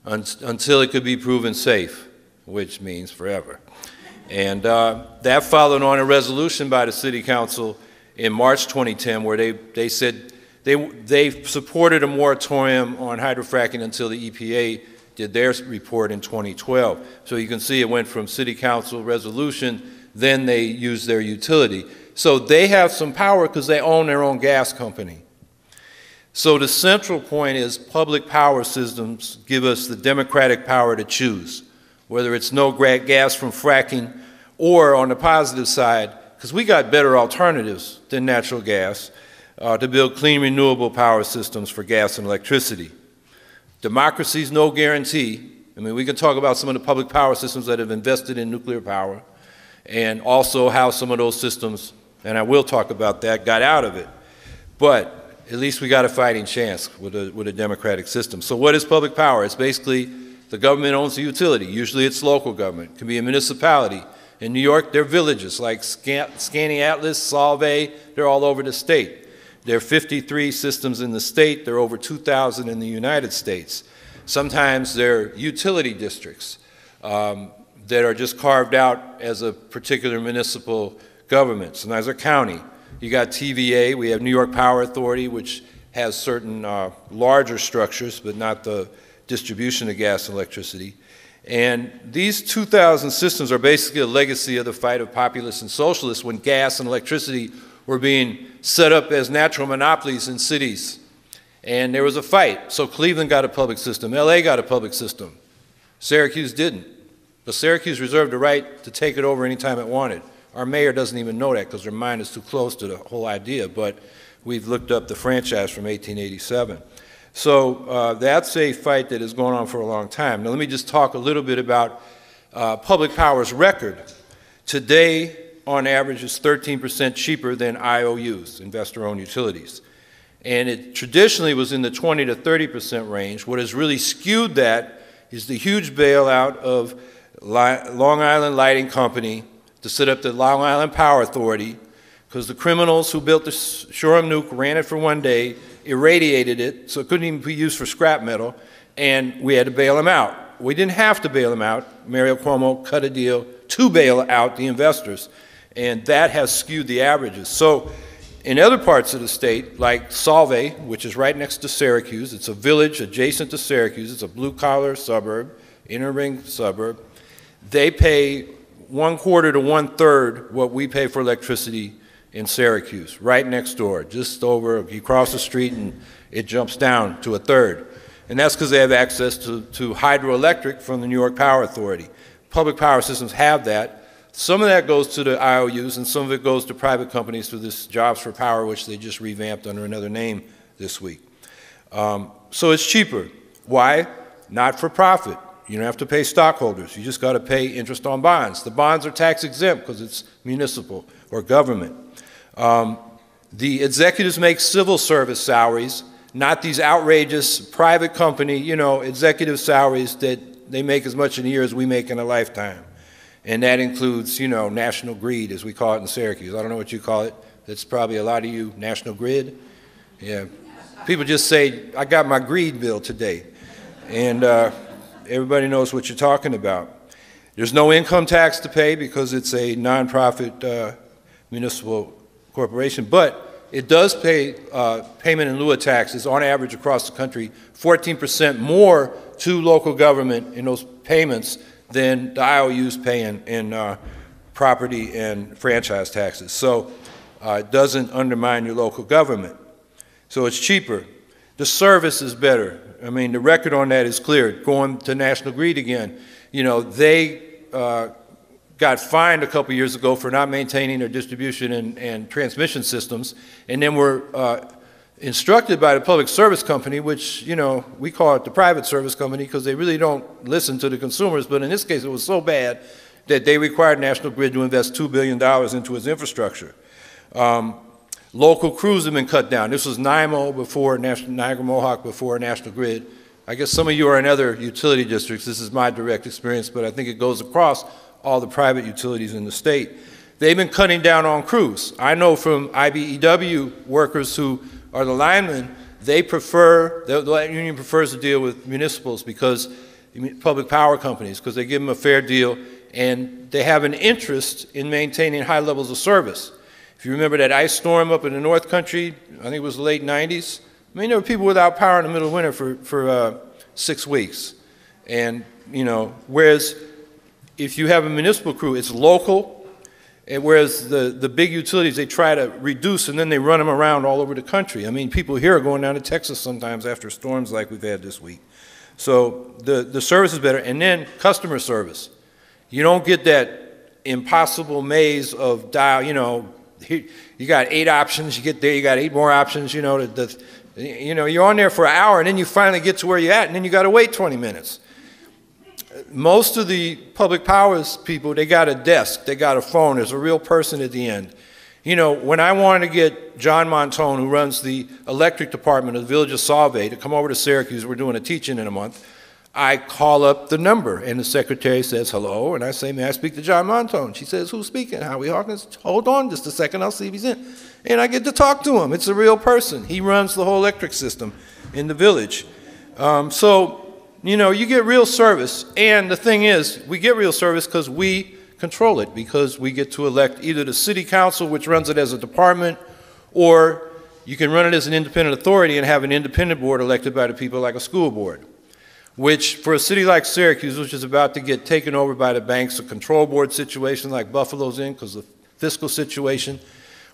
until it could be proven safe, which means forever. And that followed on a resolution by the City Council in March 2010 where they said they supported a moratorium on hydrofracking until the EPA did their report in 2012. So you can see it went from City Council resolution, then they used their utility. So they have some power because they own their own gas company. So the central point is public power systems give us the democratic power to choose, whether it's no gas from fracking or on the positive side, because we got better alternatives than natural gas to build clean renewable power systems for gas and electricity. Democracy's no guarantee. I mean, we can talk about some of the public power systems that have invested in nuclear power and also how some of those systems, and I will talk about that, got out of it. But at least we got a fighting chance with a democratic system. So what is public power? It's basically the government owns the utility. Usually it's local government. It can be a municipality. In New York, they're villages like Scanning Atlas, Solvay, they're all over the state. There are 53 systems in the state. There are over 2,000 in the United States. Sometimes they're utility districts that are just carved out as a particular municipal government. Sometimes they're county. You got TVA, we have New York Power Authority, which has certain larger structures, but not the distribution of gas and electricity. And these 2,000 systems are basically a legacy of the fight of populists and socialists when gas and electricity were being set up as natural monopolies in cities. And there was a fight. So Cleveland got a public system. LA got a public system. Syracuse didn't. But Syracuse reserved the right to take it over anytime it wanted. Our mayor doesn't even know that because their mind is too close to the whole idea. But we've looked up the franchise from 1887. So that's a fight that has gone on for a long time. Now let me just talk a little bit about public power's record. Today, on average, is 13% cheaper than IOUs, investor-owned utilities. And it traditionally was in the 20 to 30% range. What has really skewed that is the huge bailout of Long Island Lighting Company to set up the Long Island Power Authority, because the criminals who built the Shoreham nuke ran it for one day, irradiated it, so it couldn't even be used for scrap metal, and we had to bail them out. We didn't have to bail them out. Mario Cuomo cut a deal to bail out the investors, and that has skewed the averages. So in other parts of the state, like Solvay, which is right next to Syracuse, it's a village adjacent to Syracuse, it's a blue-collar suburb, inner ring suburb, they pay 1/4 to 1/3 what we pay for electricity in Syracuse, right next door, just over, you cross the street and it jumps down to 1/3. And that's because they have access to hydroelectric from the New York Power Authority. Public power systems have that. Some of that goes to the IOUs and some of it goes to private companies through this Jobs for Power, which they just revamped under another name this week. So it's cheaper. Why? Not for profit. You don't have to pay stockholders. You just got to pay interest on bonds. The bonds are tax exempt because it's municipal or government. The executives make civil service salaries, not these outrageous private company, executive salaries that they make as much in a year as we make in a lifetime. And that includes, national greed, as we call it in Syracuse. I don't know what you call it. That's probably a lot of you, national grid. Yeah. People just say, I got my greed bill today. And everybody knows what you're talking about. There's no income tax to pay because it's a nonprofit municipal corporation, but it does pay payment in lieu of taxes on average across the country, 14% more to local government in those payments than the IOUs pay in property and franchise taxes. So it doesn't undermine your local government. So it's cheaper. The service is better. I mean, the record on that is clear. Going to National Grid again, they got fined a couple years ago for not maintaining their distribution and transmission systems, and then were instructed by the public service company, which, we call it the private service company because they really don't listen to the consumers, but in this case it was so bad that they required National Grid to invest $2 billion into its infrastructure. Local crews have been cut down. This was NIMO before, Niagara Mohawk before National Grid. I guess some of you are in other utility districts. This is my direct experience, but I think it goes across all the private utilities in the state. They've been cutting down on crews. I know from IBEW workers who are the linemen, they prefer, the union prefers to deal with municipals because, public power companies, because they give them a fair deal and they have an interest in maintaining high levels of service. If you remember that ice storm up in the North Country, I think it was the late 90s, there were people without power in the middle of winter for 6 weeks. And, whereas if you have a municipal crew, it's local, And whereas the big utilities, they try to reduce and then they run them around all over the country. I mean, people here are going down to Texas sometimes after storms like we've had this week. So the service is better. And then customer service. You don't get that impossible maze of dial, you know, you got 8 options, you get there, you got 8 more options, you know, you know, you're on there for an hour and then you finally get to where you're at and then you got to wait 20 minutes. Most of the public powers people, they got a desk, they got a phone, there's a real person at the end. You know, when I wanted to get John Montone, who runs the electric department of the Village of Salve, to come over to Syracuse, we're doing a teaching in a month, I call up the number, and the secretary says, hello, and I say, may I speak to John Montone? She says, who's speaking? Howie Hawkins? Hold on just a second, I'll see if he's in. And I get to talk to him. It's a real person. He runs the whole electric system in the village. So, you know, you get real service, and the thing is, we get real service because we control it, because we get to elect either the city council, which runs it as a department, or you can run it as an independent authority and have an independent board elected by the people like a school board, which for a city like Syracuse, which is about to get taken over by the banks, a control board situation like Buffalo's in because of the fiscal situation,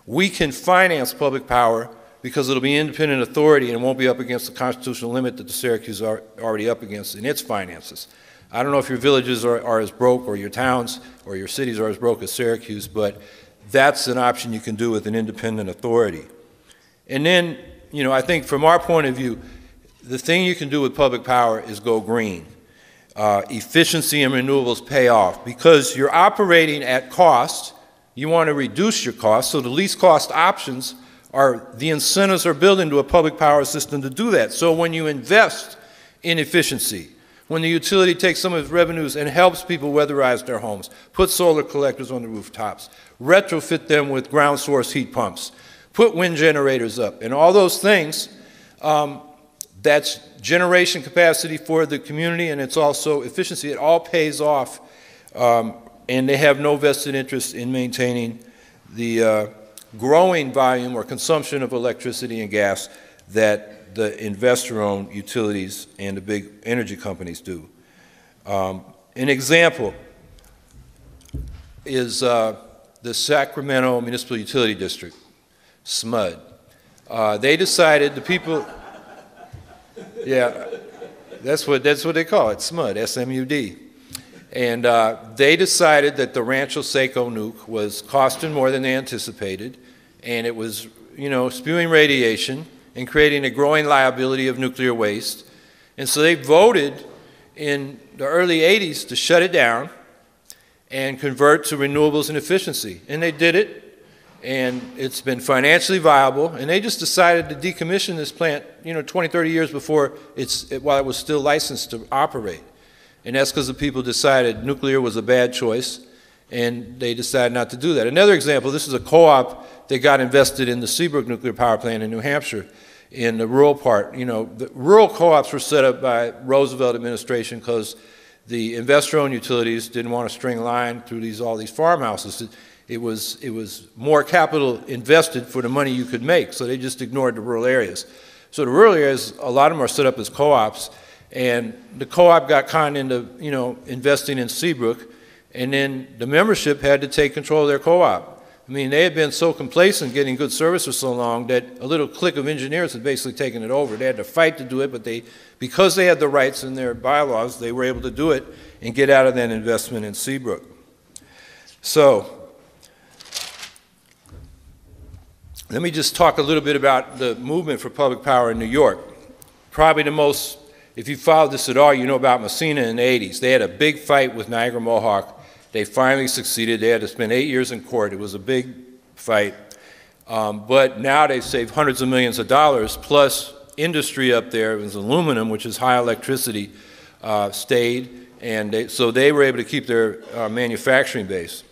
we can finance public power because it'll be independent authority and it won't be up against the constitutional limit that the Syracuse are already up against in its finances. I don't know if your villages are as broke, or your towns or your cities are as broke as Syracuse, but that's an option you can do with an independent authority. And then, you know, I think from our point of view, the thing you can do with public power is go green. Efficiency and renewables pay off because you're operating at cost. You want to reduce your costs, so the least cost options are the incentives are built into a public power system to do that. So when you invest in efficiency, when the utility takes some of its revenues and helps people weatherize their homes, put solar collectors on the rooftops, retrofit them with ground source heat pumps, put wind generators up, and all those things, that's generation capacity for the community, and it's also efficiency. It all pays off, and they have no vested interest in maintaining the growing volume or consumption of electricity and gas that the investor-owned utilities and the big energy companies do. An example is the Sacramento Municipal Utility District, SMUD. They decided, the people, yeah, that's what they call it, SMUD, S-M-U-D. And they decided that the Rancho Seco nuke was costing more than they anticipated, and it was, you know, spewing radiation and creating a growing liability of nuclear waste. And so they voted in the early 80s to shut it down and convert to renewables and efficiency. And they did it, and it's been financially viable, and they just decided to decommission this plant, you know, 20, 30 years before while it was still licensed to operate. And that's because the people decided nuclear was a bad choice, and they decided not to do that. Another example, this is a co-op that got invested in the Seabrook nuclear power plant in New Hampshire in the rural part. You know, the rural co-ops were set up by Roosevelt administration because the investor-owned utilities didn't want to string line through all these farmhouses. It was more capital invested for the money you could make, so they just ignored the rural areas. So the rural areas, a lot of them are set up as co-ops, and the co-op got conned into, you know, investing in Seabrook, and then the membership had to take control of their co-op. I mean, they had been so complacent getting good service for so long that a little clique of engineers had basically taken it over. They had to fight to do it, but because they had the rights in their bylaws, they were able to do it and get out of that investment in Seabrook. So, let me just talk a little bit about the movement for public power in New York. Probably the most, if you followed this at all, you know about Messina in the 80s. They had a big fight with Niagara Mohawk. They finally succeeded. They had to spend 8 years in court. It was a big fight. But now they've saved hundreds of millions of dollars, plus industry up there. It was aluminum, which is high electricity, stayed. And so they were able to keep their manufacturing base.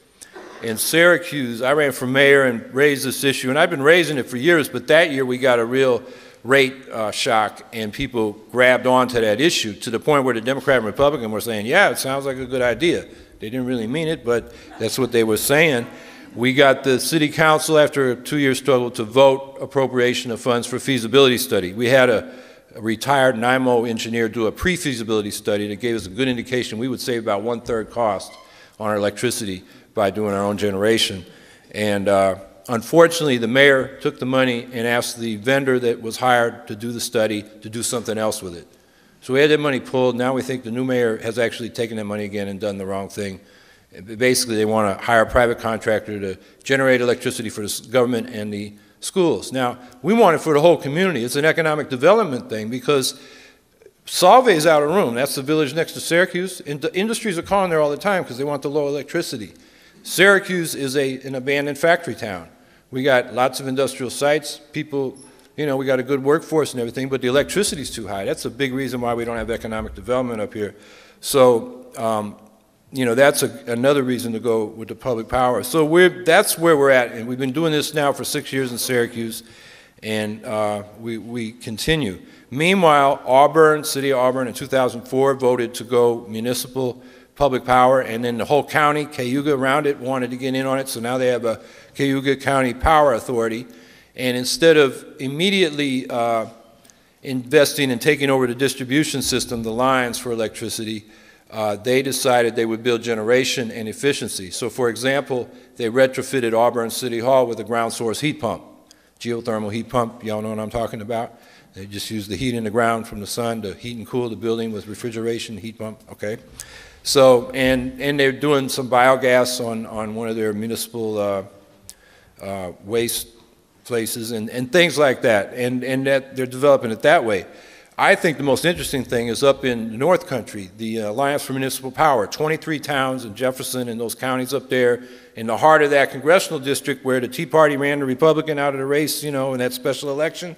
In Syracuse, I ran for mayor and raised this issue. And I've been raising it for years, but that year we got a real rate shock, and people grabbed onto that issue to the point where the Democrat and Republican were saying, yeah, it sounds like a good idea. They didn't really mean it, but that's what they were saying. We got the city council, after a 2-year struggle, to vote appropriation of funds for feasibility study. We had a retired NIMO engineer do a pre-feasibility study that gave us a good indication we would save about 1/3 cost on our electricity by doing our own generation. And unfortunately, the mayor took the money and asked the vendor that was hired to do the study to do something else with it. So we had that money pulled. Now we think the new mayor has actually taken that money again and done the wrong thing. Basically, they want to hire a private contractor to generate electricity for the government and the schools. Now, we want it for the whole community. It's an economic development thing because Solvay's out of room. That's the village next to Syracuse. And the industries are calling there all the time because they want the low electricity. Syracuse is an abandoned factory town. We got lots of industrial sites. People, you know, we got a good workforce and everything, but the electricity's too high. That's a big reason why we don't have economic development up here. So, you know, that's another reason to go with the public power. So that's where we're at, and we've been doing this now for 6 years in Syracuse, and we continue. Meanwhile, Auburn, City of Auburn in 2004 voted to go municipal public power, and then the whole county, Cayuga around it, wanted to get in on it, so now they have a Cayuga County Power Authority, and instead of immediately investing and taking over the distribution system, the lines for electricity, they decided they would build generation and efficiency. So for example, they retrofitted Auburn City Hall with a ground source heat pump, geothermal heat pump, y'all know what I'm talking about. They just use the heat in the ground from the sun to heat and cool the building with refrigeration heat pump, okay? So, and they're doing some biogas on one of their municipal waste places and things like that, and that they're developing it that way. I think the most interesting thing is up in the North Country, the Alliance for Municipal Power, 23 towns in Jefferson and those counties up there in the heart of that congressional district where the Tea Party ran the Republican out of the race, you know, in that special election.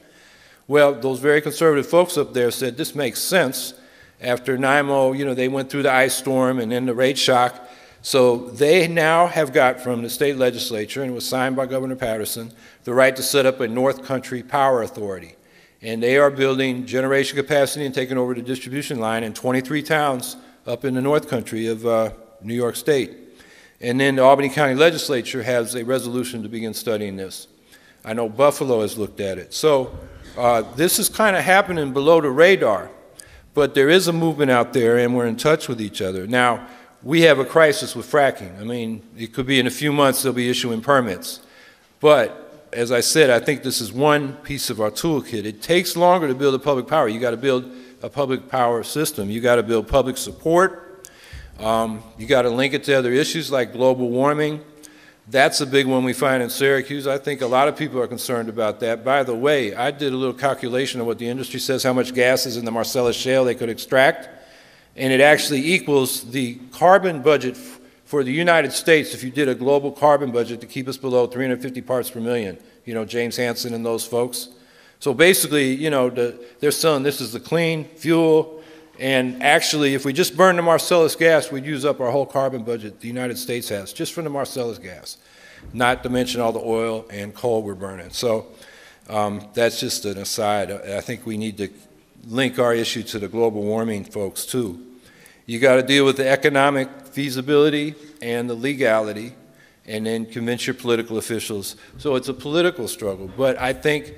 Well, those very conservative folks up there said this makes sense. After NIMO, you know, they went through the ice storm and then the rate shock. So they now have got from the state legislature, and it was signed by Governor Patterson, the right to set up a North Country Power Authority. And they are building generation capacity and taking over the distribution line in 23 towns up in the North Country of New York State. And then the Albany County Legislature has a resolution to begin studying this. I know Buffalo has looked at it. So this is kind of happening below the radar, but there is a movement out there and we're in touch with each other. Now, we have a crisis with fracking. I mean, it could be in a few months they'll be issuing permits. But as I said, I think this is one piece of our toolkit. It takes longer to build a public power. You got to build a public power system. You got to build public support. You got to link it to other issues like global warming. That's a big one we find in Syracuse. I think a lot of people are concerned about that. By the way, I did a little calculation of what the industry says, how much gas is in the Marcellus Shale they could extract, and it actually equals the carbon budget for the United States if you did a global carbon budget to keep us below 350 parts per million. You know, James Hansen and those folks. So basically, you know, they're selling this as the clean fuel, and actually, if we just burn the Marcellus gas, we'd use up our whole carbon budget the United States has, just from the Marcellus gas, not to mention all the oil and coal we're burning. So that's just an aside. I think we need to link our issue to the global warming folks, too. You got to deal with the economic feasibility and the legality, and then convince your political officials. So it's a political struggle. But I think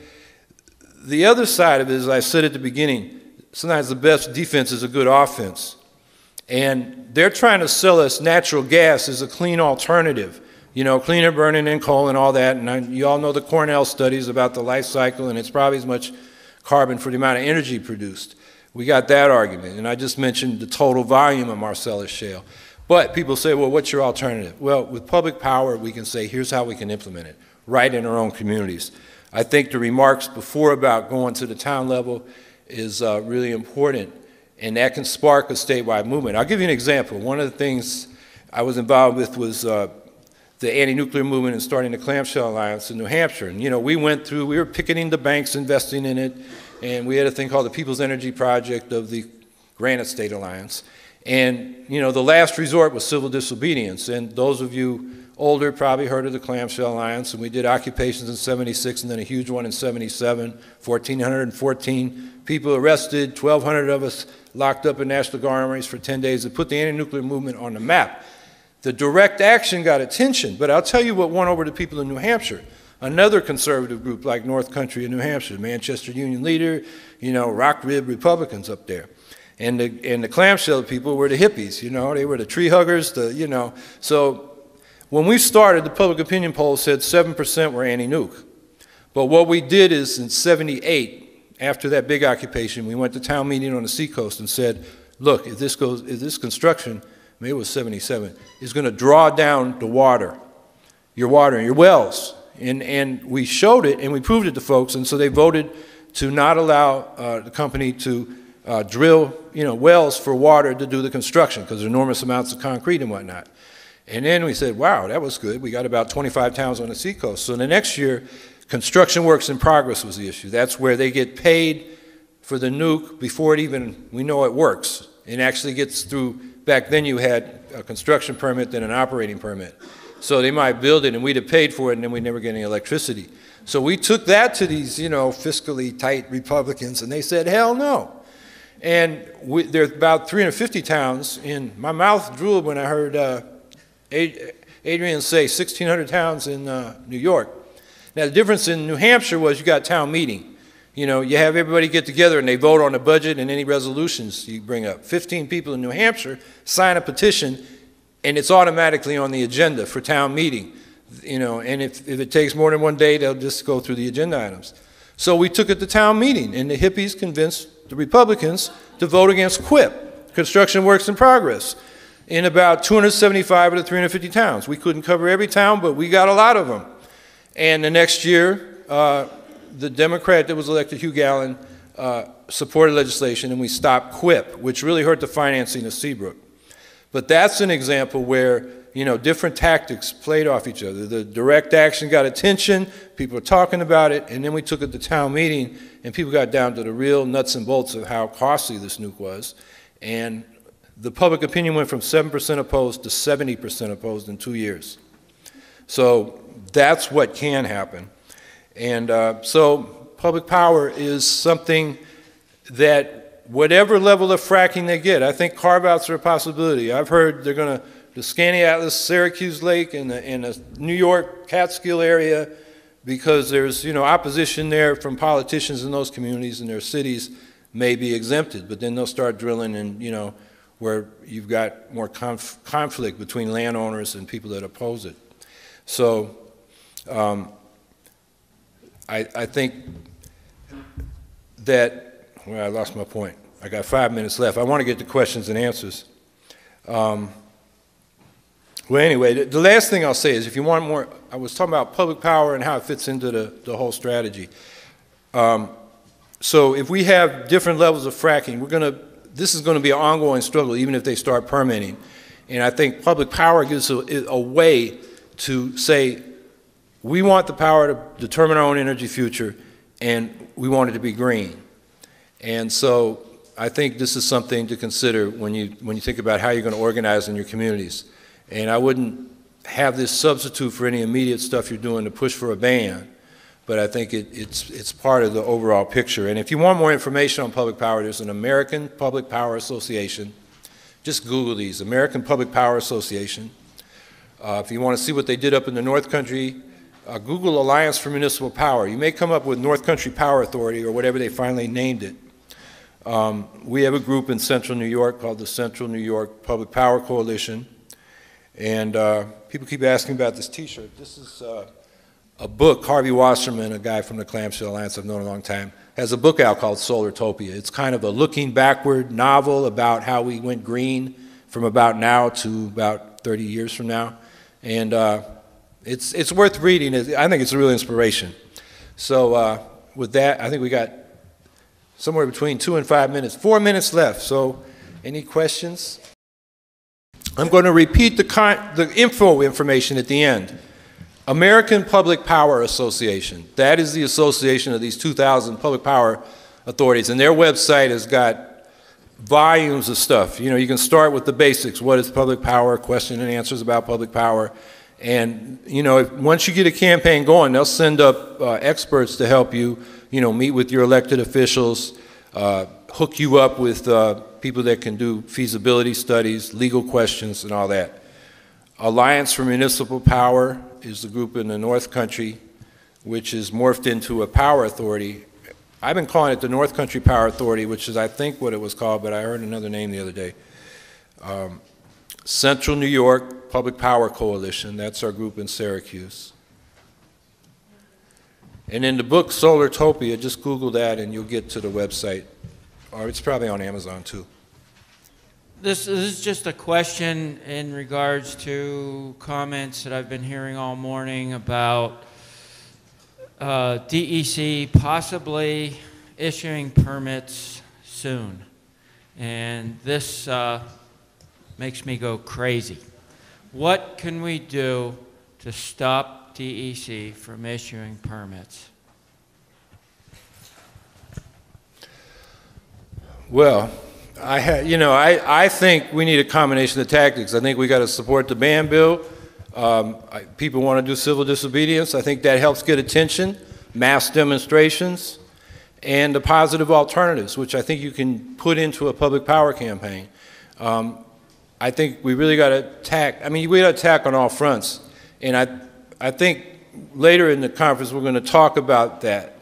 the other side of it, as I said at the beginning, sometimes the best defense is a good offense. And they're trying to sell us natural gas as a clean alternative, you know, cleaner burning than coal and all that. And you all know the Cornell studies about the life cycle, and it's probably as much carbon for the amount of energy produced. We got that argument. And I just mentioned the total volume of Marcellus Shale. But people say, well, what's your alternative? Well, with public power, we can say, here's how we can implement it, right in our own communities. I think the remarks before about going to the town level is really important, and that can spark a statewide movement. I'll give you an example. One of the things I was involved with was the anti-nuclear movement and starting the Clamshell Alliance in New Hampshire. And, you know, we were picketing the banks investing in it, and we had a thing called the People's Energy Project of the Granite State Alliance. And, you know, the last resort was civil disobedience. And those of you older probably heard of the Clamshell Alliance. And we did occupations in '76 and then a huge one in '77. 1,414 people arrested, 1,200 of us locked up in National Guard armories for 10 days. It put the anti-nuclear movement on the map. The direct action got attention. But I'll tell you what won over the people in New Hampshire. Another conservative group like North Country in New Hampshire, Manchester Union Leader, you know, rock rib Republicans up there. And the clamshell people were the hippies, you know, they were the tree huggers, you know. So When we started, the public opinion poll said 7% were anti-nuke. But what we did is in '78, after that big occupation, we went to town meeting on the seacoast and said, look, if this construction, maybe it was '77, is going to draw down the water, your water and your wells. And we showed it and we proved it to folks, and so they voted to not allow the company to drill wells for water to do the construction because there's enormous amounts of concrete and whatnot. And then we said, wow, that was good. We got about 25 towns on the seacoast. So the next year, construction works in progress was the issue. That's where they get paid for the nuke before it even, we know it works. It actually gets through, back then you had a construction permit, then an operating permit. So they might build it and we'd have paid for it and then we'd never get any electricity. So we took that to these, fiscally tight Republicans and they said, hell no. And there's about 350 towns, and my mouth drooled when I heard Adrian say 1,600 towns in New York. Now the difference in New Hampshire was you got town meeting. You have everybody get together and they vote on the budget and any resolutions you bring up. 15 people in New Hampshire sign a petition and it's automatically on the agenda for town meeting. And if it takes more than one day, they'll just go through the agenda items. So we took it to town meeting and the hippies convinced the Republicans to vote against QUIP, Construction Works in Progress, in about 275 of the 350 towns. We couldn't cover every town, but we got a lot of them. And the next year, the Democrat that was elected, Hugh Gallen, supported legislation and we stopped QUIP, which really hurt the financing of Seabrook. But that's an example where different tactics played off each other. The direct action got attention, people were talking about it, and then we took it to town meeting, and people got down to the real nuts and bolts of how costly this nuke was. And the public opinion went from 7% opposed to 70% opposed in 2 years. So that's what can happen. And so public power is something that whatever level of fracking they get, I think carve-outs are a possibility. I've heard they're going to the Skaneateles, Syracuse Lake, and the New York Catskill area, because there's opposition there from politicians in those communities and their cities may be exempted, but then they'll start drilling in where you've got more conflict between landowners and people that oppose it. So I think that, well, I lost my point. I got 5 minutes left. I want to get to questions and answers. Well, anyway, the last thing I'll say is if you want more, I was talking about public power and how it fits into the whole strategy. So if we have different levels of fracking, this is going to be an ongoing struggle even if they start permitting. And I think public power gives a way to say, we want the power to determine our own energy future and we want it to be green. And so I think this is something to consider when you think about how you're going to organize in your communities. And I wouldn't have this substitute for any immediate stuff you're doing to push for a ban, but I think it's part of the overall picture. And if you want more information on public power, there's an American Public Power Association. Just Google these, American Public Power Association. If you want to see what they did up in the North Country, Google Alliance for Municipal Power. You may come up with North Country Power Authority or whatever they finally named it. We have a group in Central New York called the Central New York Public Power Coalition. And people keep asking about this T-shirt. This is a book. Harvey Wasserman, a guy from the Clamshell Alliance I've known a long time, has a book out called Solartopia. It's kind of a looking backward novel about how we went green from about now to about 30 years from now. And it's worth reading. I think it's a real inspiration. So with that, I think we got somewhere between 2 and 5 minutes. 4 minutes left. So any questions? I'm going to repeat the information at the end. American Public Power Association. That is the association of these 2,000 public power authorities, and their website has got volumes of stuff. You can start with the basics. What is public power? Question and answers about public power. And once you get a campaign going, they'll send up experts to help you. Meet with your elected officials, hook you up with people that can do feasibility studies, legal questions, and all that. Alliance for Municipal Power is the group in the North Country, which is morphed into a power authority. I've been calling it the North Country Power Authority, which is, I think, what it was called, but I heard another name the other day. Central New York Public Power Coalition, that's our group in Syracuse. And in the book Solartopia, just Google that and you'll get to the website. Or it's probably on Amazon too. This is just a question in regards to comments that I've been hearing all morning about DEC possibly issuing permits soon. And this makes me go crazy. What can we do to stop DEC from issuing permits? Well, I think we need a combination of tactics. I think we got to support the ban bill. People want to do civil disobedience. I think that helps get attention, mass demonstrations, and the positive alternatives, which I think you can put into a public power campaign. I think we really got to attack. I mean, we got to attack on all fronts. And I think later in the conference we're going to talk about that.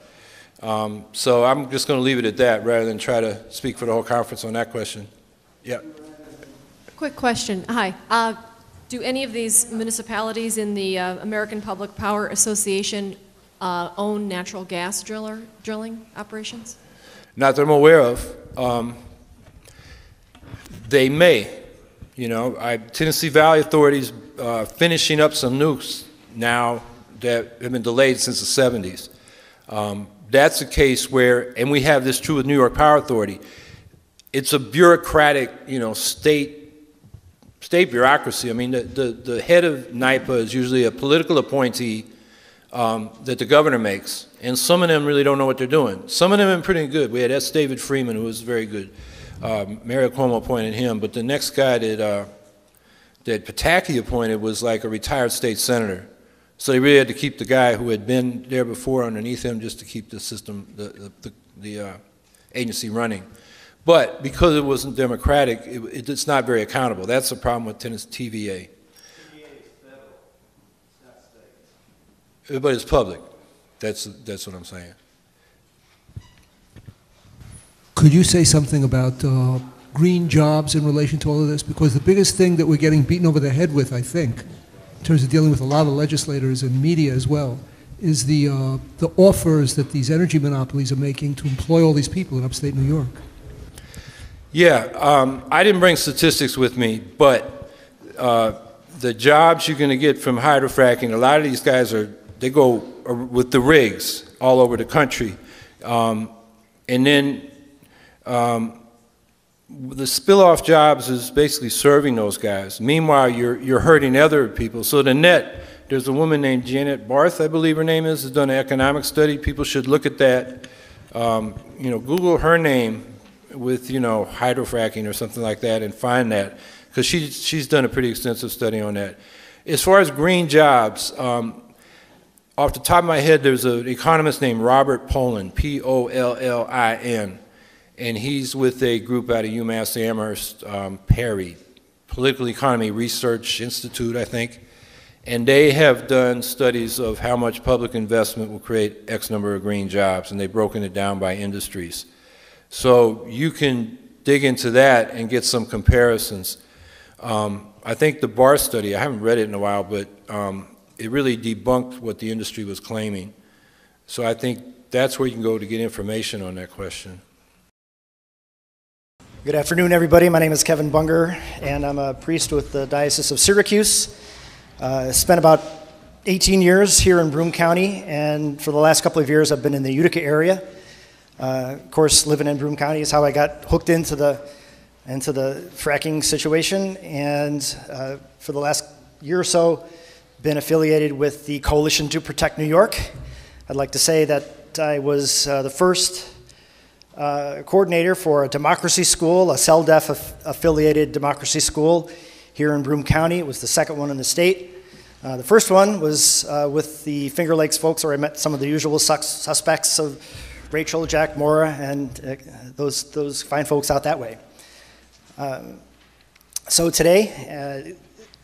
So I'm just going to leave it at that rather than try to speak for the whole conference on that question. Yeah. Quick question. Hi. Do any of these municipalities in the American Public Power Association own natural gas drilling operations? Not that I'm aware of. They may. Tennessee Valley Authority's finishing up some nukes now that have been delayed since the 70s. That's a case where, and we have this true with New York Power Authority, it's a bureaucratic, state bureaucracy. I mean, the head of NYPA is usually a political appointee that the governor makes, and some of them really don't know what they're doing. Some of them are pretty good. We had S. David Freeman, who was very good. Mario Cuomo appointed him, but the next guy that Pataki appointed was like a retired state senator. So they really had to keep the guy who had been there before underneath him just to keep the system, the agency running. But because it wasn't democratic, it's not very accountable. That's the problem with Tennessee TVA. TVA is federal, it's not state. But it's public. That's what I'm saying. Could you say something about green jobs in relation to all of this? Because the biggest thing that we're getting beaten over the head with, I think, in terms of dealing with a lot of legislators and media as well, is the offers that these energy monopolies are making to employ all these people in upstate New York. Yeah, I didn't bring statistics with me, but the jobs you're going to get from hydrofracking, a lot of these guys they go with the rigs all over the country. And then the spill-off jobs is basically serving those guys. Meanwhile, you're hurting other people. So the net, there's a woman named Janet Barth, I believe her name is, has done an economic study. People should look at that. Google her name with, hydrofracking or something like that and find that, because she's done a pretty extensive study on that. As far as green jobs, off the top of my head, there's an economist named Robert Pollin, P-O-L-L-I-N. And he's with a group out of UMass Amherst, Perry, Political Economy Research Institute, I think. And they have done studies of how much public investment will create X number of green jobs, and they've broken it down by industries. So you can dig into that and get some comparisons. I think the BAR study, I haven't read it in a while, but it really debunked what the industry was claiming. So I think that's where you can go to get information on that question. Good afternoon, everybody. My name is Kevin Bunger, and I'm a priest with the Diocese of Syracuse. Spent about 18 years here in Broome County, and for the last couple of years I've been in the Utica area. Of course, living in Broome County is how I got hooked into the fracking situation, and for the last year or so, been affiliated with the Coalition to Protect New York. I'd like to say that I was the first coordinator for a democracy school, a CELDEF affiliated democracy school here in Broome County. It was the second one in the state. The first one was with the Finger Lakes folks, where I met some of the usual suspects of Rachel, Jack, Maura, and those fine folks out that way. So today,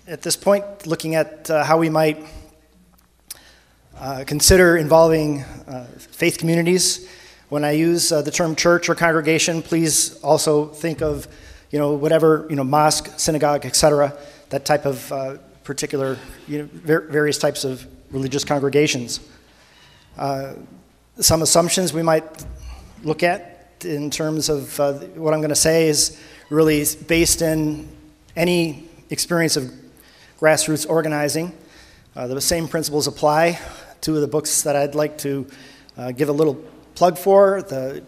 at this point, looking at how we might consider involving faith communities. When I use the term church or congregation, please also think of whatever, mosque, synagogue, etc., that type of particular, various types of religious congregations. Some assumptions we might look at in terms of what I'm going to say is really based in any experience of grassroots organizing. The same principles apply. Two of the books that I'd like to give a little plug for, the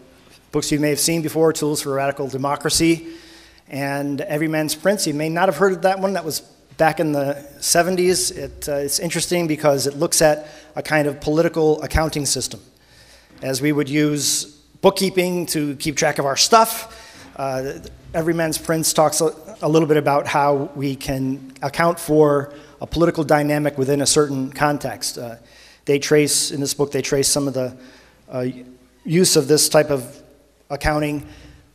books you may have seen before, Tools for Radical Democracy and Every Man's Prince. You may not have heard of that one. That was back in the 70s. It's interesting because it looks at a kind of political accounting system. As we would use bookkeeping to keep track of our stuff, Every Man's Prince talks a little bit about how we can account for a political dynamic within a certain context. In this book, they trace some of the use of this type of accounting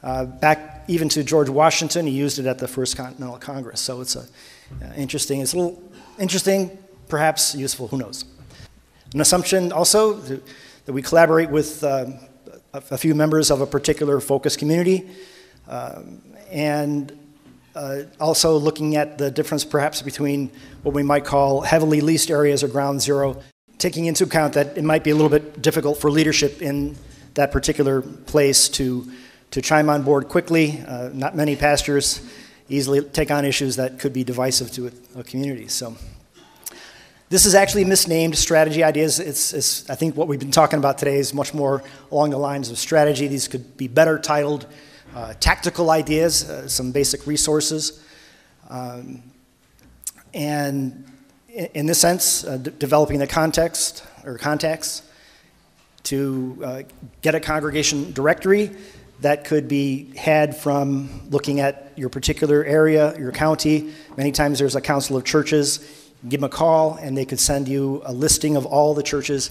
back even to George Washington. He used it at the First Continental Congress. So it's interesting. It's a little interesting, perhaps useful, who knows. An assumption also that we collaborate with a few members of a particular focus community, and also looking at the difference perhaps between what we might call heavily leased areas or ground zero, taking into account that it might be a little bit difficult for leadership in that particular place to chime on board quickly. Not many pastors easily take on issues that could be divisive to a community. So this is actually misnamed strategy ideas. I think what we've been talking about today is much more along the lines of strategy. These could be better titled tactical ideas, some basic resources. And in this sense, developing the context or contacts to get a congregation directory that could be had from looking at your particular area, your county. Many times there's a council of churches. Give them a call and they could send you a listing of all the churches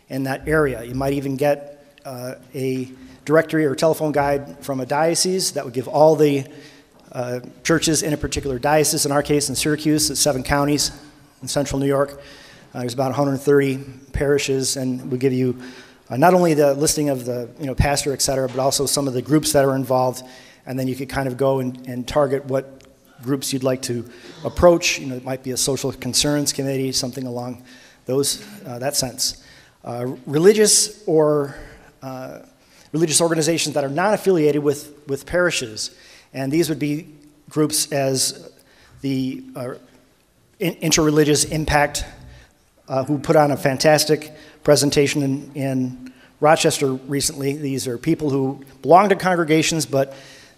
in that area. You might even get a directory or telephone guide from a diocese that would give all the churches in a particular diocese. In our case, in Syracuse, it's 7 counties in central New York. There's about 130 parishes, and we give you not only the listing of the pastor, et cetera, but also some of the groups that are involved, and then you could kind of go and target what groups you'd like to approach. It might be a social concerns committee, something along that sense. Religious organizations that are not affiliated with parishes, and these would be groups as the Interreligious Impact, who put on a fantastic presentation in Rochester recently. These are people who belong to congregations, but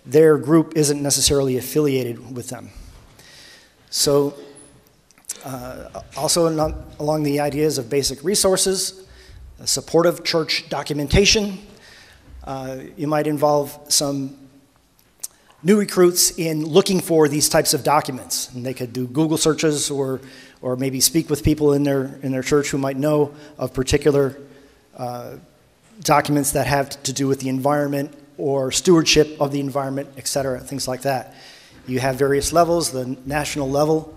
their group isn't necessarily affiliated with them. So also along the ideas of basic resources, supportive church documentation. You might involve some new recruits in looking for these types of documents. And they could do Google searches or maybe speak with people in their church who might know of particular documents that have to do with the environment or stewardship of the environment, et cetera, things like that. You have various levels, the national level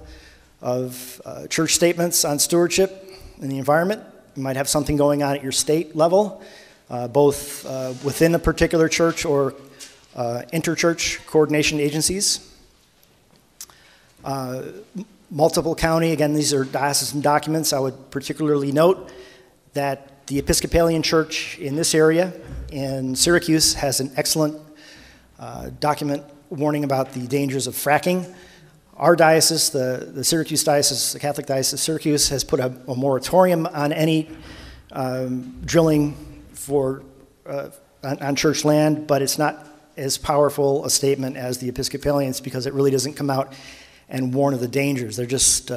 of church statements on stewardship in the environment. You might have something going on at your state level, both within a particular church or interchurch coordination agencies. Multiple county, again, these are diocesan documents. I would particularly note that the Episcopalian Church in this area in Syracuse has an excellent document warning about the dangers of fracking. Our diocese, the Syracuse Diocese, the Catholic Diocese of Syracuse, has put a moratorium on any drilling on church land, but it's not as powerful a statement as the Episcopalians because it really doesn't come out and warn of the dangers. They're just,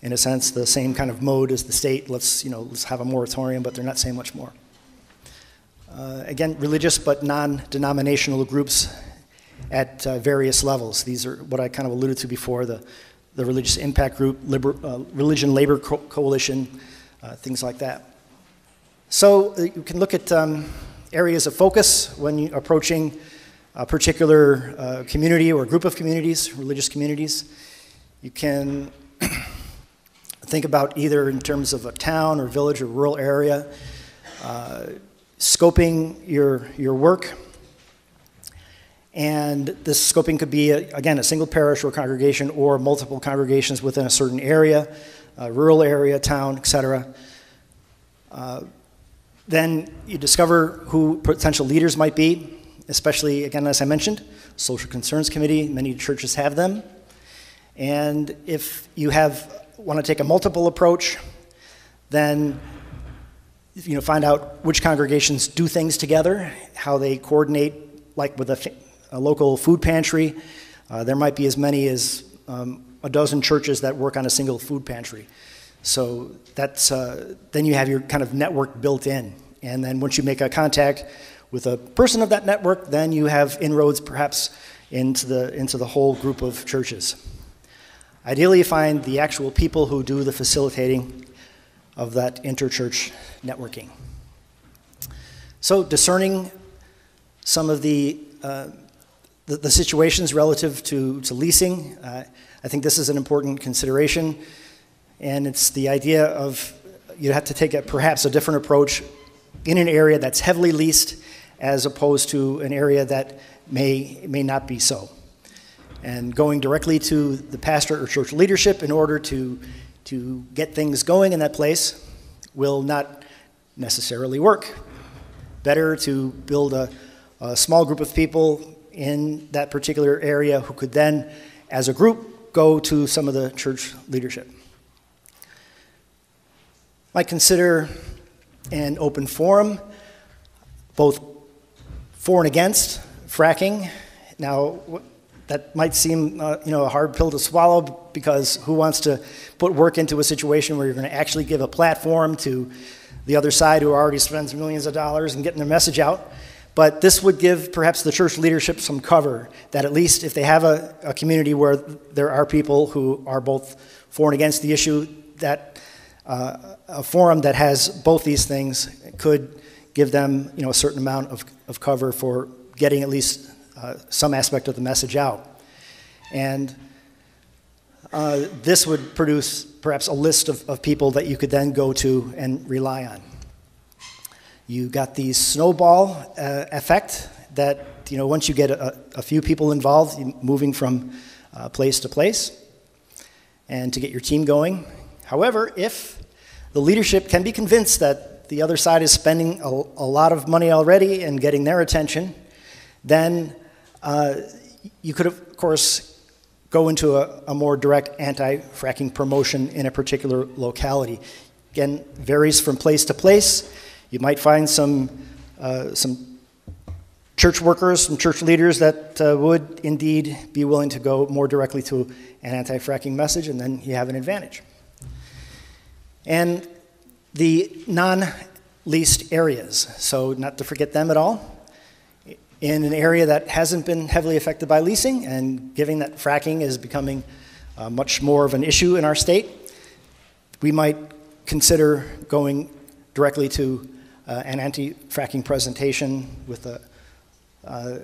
in a sense, the same kind of mode as the state. Let's have a moratorium, but they're not saying much more. Again, religious but non-denominational groups at various levels. These are what I kind of alluded to before, the Religious Impact Group, Religion Labor Coalition, things like that. So you can look at areas of focus when you're approaching a particular community or group of communities, religious communities. You can think about either in terms of a town or village or rural area, scoping your work, And this scoping could be, again, a single parish or congregation or multiple congregations within a certain area, a rural area, town, etc. Then you discover who potential leaders might be, especially, again, as I mentioned, Social Concerns Committee. Many churches have them. And if you want to take a multiple approach, then find out which congregations do things together, how they coordinate, like with a local food pantry. There might be as many as a dozen churches that work on a single food pantry. So that's then you have your kind of network built in. And then once you make a contact with a person of that network, then you have inroads perhaps into the whole group of churches. Ideally, you find the actual people who do the facilitating of that interchurch networking. So discerning some of the situations relative to leasing, I think this is an important consideration, and it's the idea of you have to take perhaps a different approach in an area that's heavily leased as opposed to an area that may not be so. And going directly to the pastor or church leadership in order to get things going in that place will not necessarily work. Better to build a small group of people in that particular area who could then, as a group, go to some of the church leadership. Might consider an open forum, both for and against fracking. Now, that might seem a hard pill to swallow, because who wants to put work into a situation where you're going to actually give a platform to the other side who already spends millions of dollars and getting their message out? But this would give perhaps the church leadership some cover, that at least if they have a community where there are people who are both for and against the issue, that a forum that has both these things could give them a certain amount of cover for getting at least some aspect of the message out. And this would produce perhaps a list of people that you could then go to and rely on. You got the snowball effect that, once you get a few people involved, moving from place to place, and to get your team going. However, if the leadership can be convinced that the other side is spending a lot of money already and getting their attention, then you could, of course, go into a more direct anti-fracking promotion in a particular locality. Again, varies from place to place. You might find some church workers, some church leaders that would indeed be willing to go more directly to an anti-fracking message, and then you have an advantage. And the non-leased areas, so not to forget them at all. In an area that hasn't been heavily affected by leasing, and given that fracking is becoming much more of an issue in our state, we might consider going directly to an anti-fracking presentation with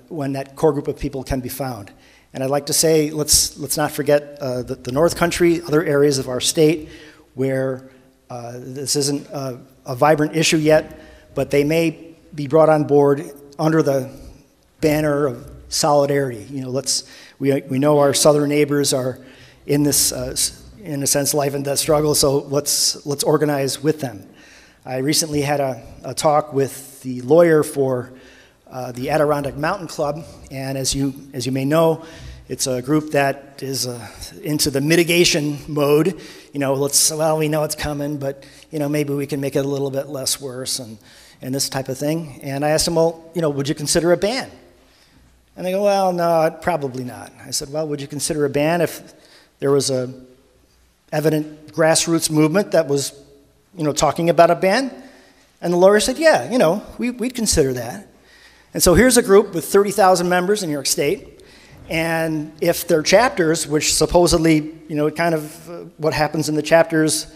when that core group of people can be found. And I'd like to say, let's not forget the North Country, other areas of our state where this isn't a vibrant issue yet, but they may be brought on board under the banner of solidarity. We know our southern neighbors are in this, in a sense, life and death struggle, so let's organize with them. I recently had a talk with the lawyer for the Adirondack Mountain Club, and as you may know, it's a group that is into the mitigation mode. We know it's coming, but maybe we can make it a little bit less worse, and this type of thing. And I asked them, well, would you consider a ban? And they go, well, no, probably not. I said, well, would you consider a ban if there was a evident grassroots movement that was, talking about a ban? And the lawyer said, yeah, we'd consider that. And so here's a group with 30,000 members in New York State, and if their chapters, which supposedly, kind of what happens in the chapters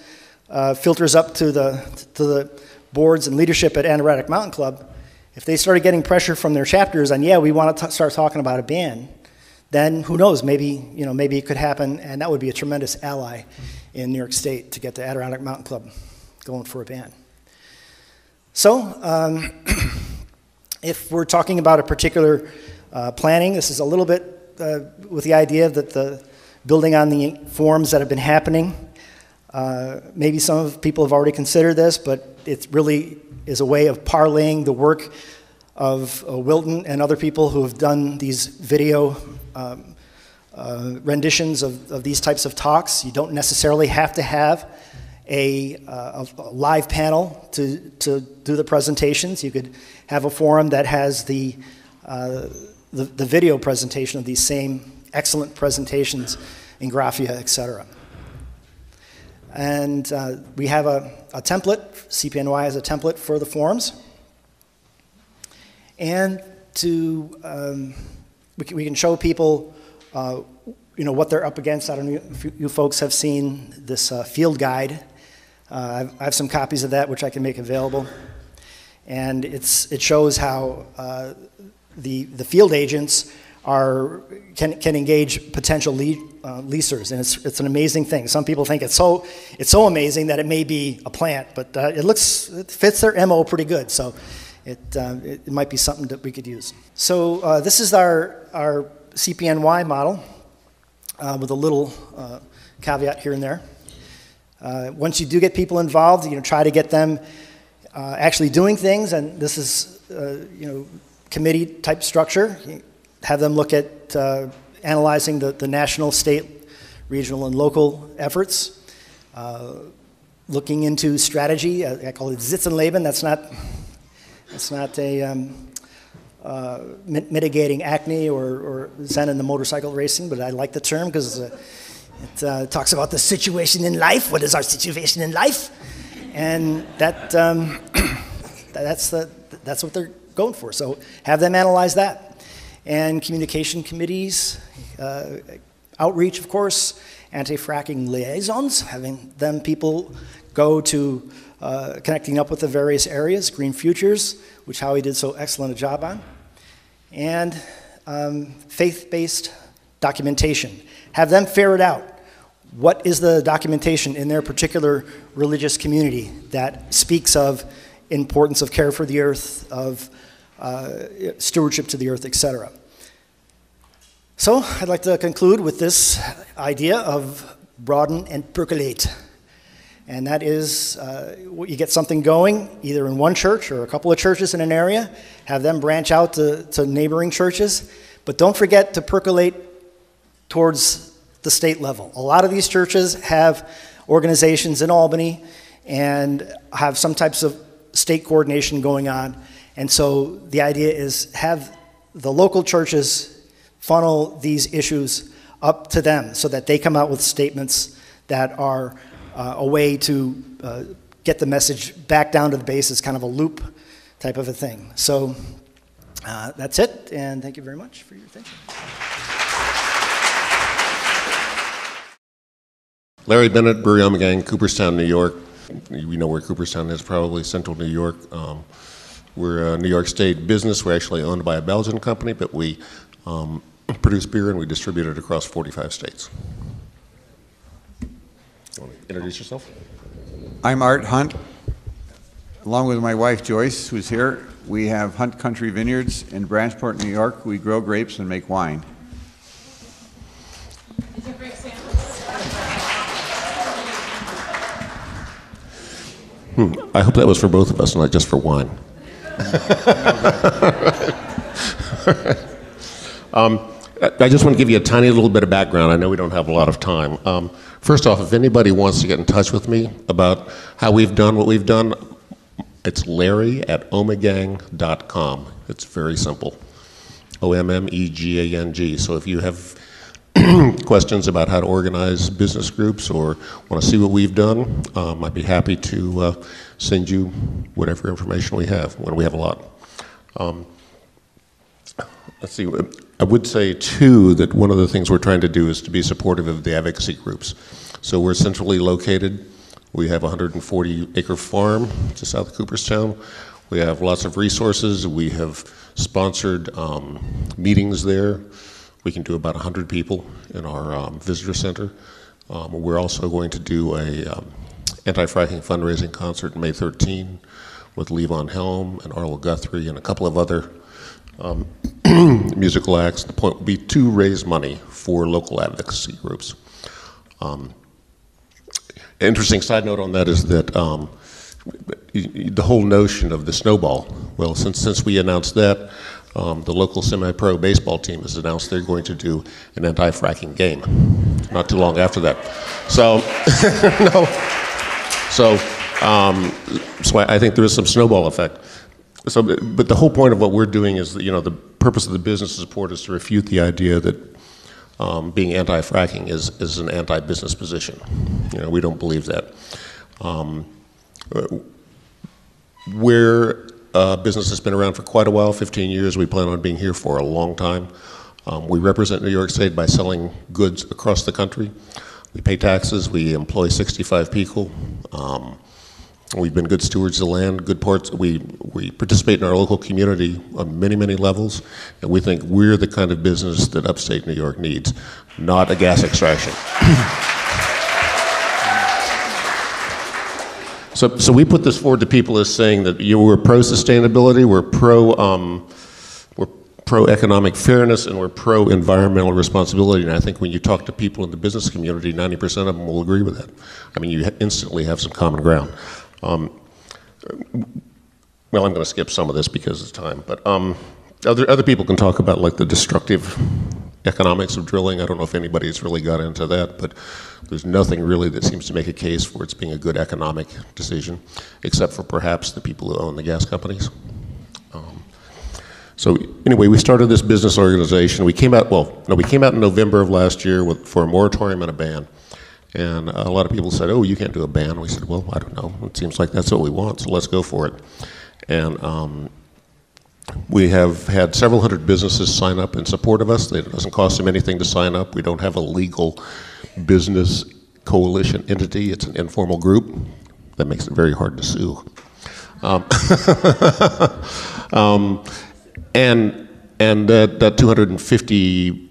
filters up to the boards and leadership at Adirondack Mountain Club, if they started getting pressure from their chapters on, yeah, we want to start talking about a ban, then who knows, maybe it could happen, and that would be a tremendous ally in New York State to get the Adirondack Mountain Club going for a ban. So, if we're talking about a particular planning. This is a little bit with the idea that building on the forums that have been happening. Maybe some of people have already considered this, but it really is a way of parlaying the work of Wilton and other people who have done these video renditions of these types of talks. You don't necessarily have to have a live panel to do the presentations. You could have a forum that has the video presentation of these same excellent presentations in Graphia, etc. And we have a template. CPNY has a template for the forums. And we can show people what they're up against. I don't know if you folks have seen this field guide. I have some copies of that which I can make available. And it shows how the field agents can engage potential leasers, and it's an amazing thing. Some people think it's so amazing that it may be a plant, but it fits their MO pretty good. So it might be something that we could use. So this is our CPNY model with a little caveat here and there. Once you do get people involved, try to get them actually doing things, and this is committee type structure. Have them look at analyzing the national, state, regional, and local efforts. Looking into strategy. I call it Sitzenleben. That's not a mitigating acne or Zen in the motorcycle racing, but I like the term because it talks about the situation in life. What is our situation in life? And that's what they're going for. So have them analyze that. And communication committees, outreach, of course, anti-fracking liaisons, having them people go to connecting up with the various areas, Green Futures, which Howie did so excellent a job on, and faith-based documentation. Have them ferret out what is the documentation in their particular religious community that speaks of importance of care for the earth, of stewardship to the earth, etc. So I'd like to conclude with this idea of broaden and percolate. And that is, you get something going either in one church or a couple of churches in an area, have them branch out to neighboring churches, but don't forget to percolate towards the state level. A lot of these churches have organizations in Albany and have some types of state coordination going on. And so the idea is have the local churches funnel these issues up to them so that they come out with statements that are a way to get the message back down to the base. It's kind of a loop type of a thing. So that's it, and thank you very much for your attention. Larry Bennett, Brewery Gang, Cooperstown, New York. You know where Cooperstown is, probably central New York. We're a New York State business. We're actually owned by a Belgian company, but we produce beer and we distribute it across 45 states. You want to introduce yourself? I'm Art Hunt. Along with my wife Joyce, who's here, we have Hunt Country Vineyards in Branchport, New York. We grow grapes and make wine. Is there grape samples? I hope that was for both of us, not just for wine. I just want to give you a tiny little bit of background. I know we don't have a lot of time. First off, if anybody wants to get in touch with me about how we've done what we've done, it's larry@omegang.com. It's very simple. OMMEGANG. So if you have questions about how to organize business groups or want to see what we've done, I'd be happy to send you whatever information we have, when we have a lot. Let's see, I would say too that one of the things we're trying to do is to be supportive of the advocacy groups. So we're centrally located. We have a 140-acre farm just south of Cooperstown. We have lots of resources. We have sponsored meetings there. We can do about 100 people in our visitor center. We're also going to do a anti-fracking fundraising concert May 13 with Levon Helm and Arlo Guthrie and a couple of other musical acts. The point would be to raise money for local advocacy groups. Interesting side note on that is that the whole notion of the snowball, well, since we announced that, the local semi-pro baseball team has announced they're going to do an anti-fracking game not too long after that. So, no. So I think there is some snowball effect. So, but the whole point of what we're doing is that, the purpose of the business support is to refute the idea that being anti-fracking is an anti-business position. We don't believe that. Where business has been around for quite a while, 15 years, we plan on being here for a long time. We represent New York State by selling goods across the country. We pay taxes, we employ 65 people. We've been good stewards of the land, good parts. We participate in our local community on many, many levels, and we think we're the kind of business that upstate New York needs, not a gas extraction. So we put this forward to people as saying that we're pro-sustainability, we're pro-economic fairness, and we're pro-environmental responsibility. And I think when you talk to people in the business community, 90% of them will agree with that. I mean, you instantly have some common ground. Well, I'm going to skip some of this because of time, but other people can talk about like the destructive economics of drilling. I don't know if anybody's really got into that, but there's nothing really that seems to make a case for its being a good economic decision, except for perhaps the people who own the gas companies. So anyway, we started this business organization. We came out in November of last year for a moratorium and a ban. And a lot of people said, oh, you can't do a ban. We said, well, I don't know. It seems like that's what we want, so let's go for it. And we have had several hundred businesses sign up in support of us. It doesn't cost them anything to sign up. We don't have a legal business coalition entity. It's an informal group. That makes it very hard to sue. And that 250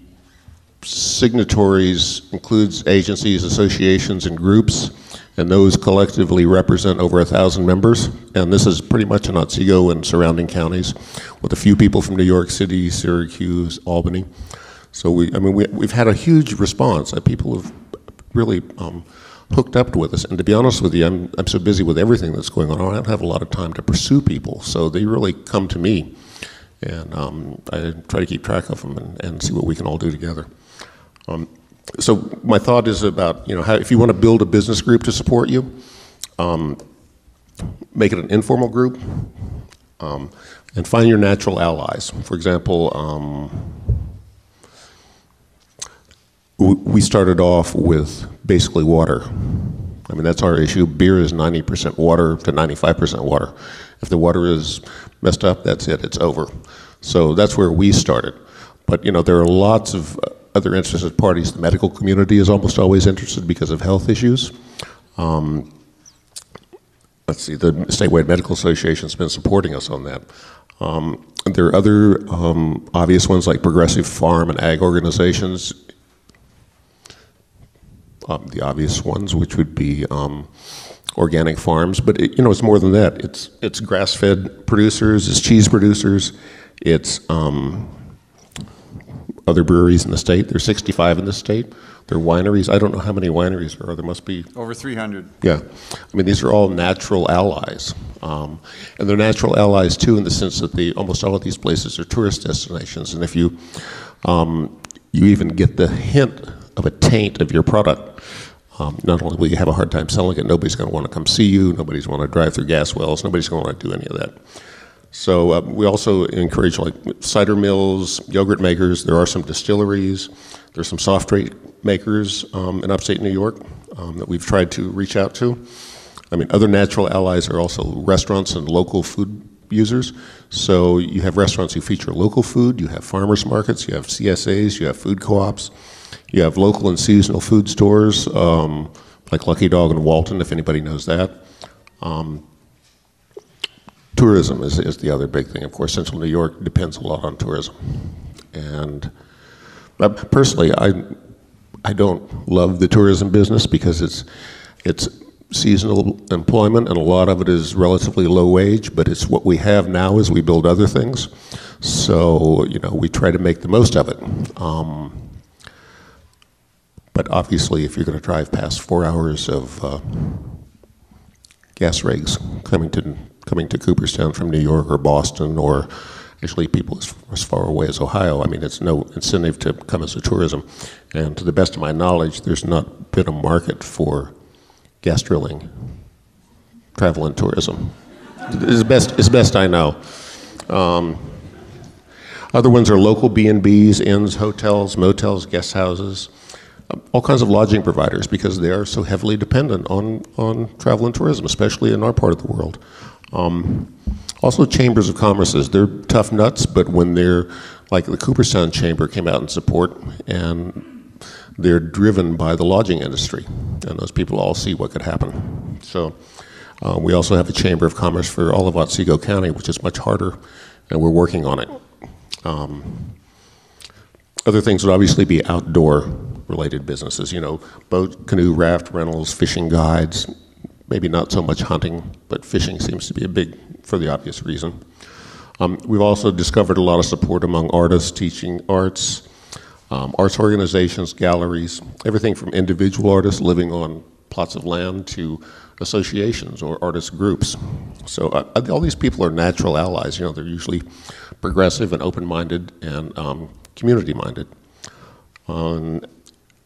signatories includes agencies, associations, and groups, and those collectively represent over 1,000 members. And this is pretty much in Otsego and surrounding counties, with a few people from New York City, Syracuse, Albany. So we've had a huge response. People have really hooked up with us. And to be honest with you, I'm so busy with everything that's going on, I don't have a lot of time to pursue people. So they really come to me, and I try to keep track of them and see what we can all do together. So my thought is about, how if you want to build a business group to support you, make it an informal group, and find your natural allies. For example, we started off with basically water. I mean, that's our issue. Beer is 90% water to 95% water. If the water is messed up, that's it, it's over. So that's where we started. But there are lots of other interested parties. The medical community is almost always interested because of health issues. Let's see, the Statewide Medical Association has been supporting us on that. There are other obvious ones like progressive farm and ag organizations. The obvious ones, which would be organic farms, but it's more than that. It's grass-fed producers, it's cheese producers, it's other breweries in the state. There's 65 in the state. There are wineries. I don't know how many wineries there are. There must be over 300. Yeah, I mean, these are all natural allies, and they're natural allies too in the sense that almost all of these places are tourist destinations, and if you even get the hint of a taint of your product, not only will you have a hard time selling it, nobody's going to want to come see you, nobody's going to drive through gas wells, nobody's going to want to do any of that. So we also encourage like cider mills, yogurt makers. There are some distilleries. There's some soft drink makers in upstate New York that we've tried to reach out to. I mean, other natural allies are also restaurants and local food users. So you have restaurants who feature local food, you have farmers markets, you have CSAs, you have food co-ops, you have local and seasonal food stores like Lucky Dog in Walton, if anybody knows that. Tourism is the other big thing. Of course, Central New York depends a lot on tourism. And personally, I don't love the tourism business because it's seasonal employment, and a lot of it is relatively low wage, but it's what we have now as we build other things. So, you know, we try to make the most of it. But obviously, if you're going to drive past 4 hours of gas rigs coming to Cooperstown from New York or Boston, or actually people as far away as Ohio, I mean, it's no incentive to come as a tourism. And to the best of my knowledge, there's not been a market for gas drilling, travel and tourism. It's best I know. Other ones are local B&Bs, inns, hotels, motels, guest houses, all kinds of lodging providers, because they are so heavily dependent on travel and tourism, especially in our part of the world. Also chambers of commerces, they're tough nuts, but when they're, like the Cooperstown Chamber came out in support, and they're driven by the lodging industry, and those people all see what could happen. So we also have a Chamber of Commerce for all of Otsego County, which is much harder, and we're working on it. Other things would obviously be outdoor related businesses, you know, boat, canoe, raft rentals, fishing guides, maybe not so much hunting, but fishing seems to be a big, for the obvious reason. We've also discovered a lot of support among artists, teaching arts, arts organizations, galleries, everything from individual artists living on plots of land to associations or artist groups. So all these people are natural allies. You know, they're usually progressive and open-minded and community-minded.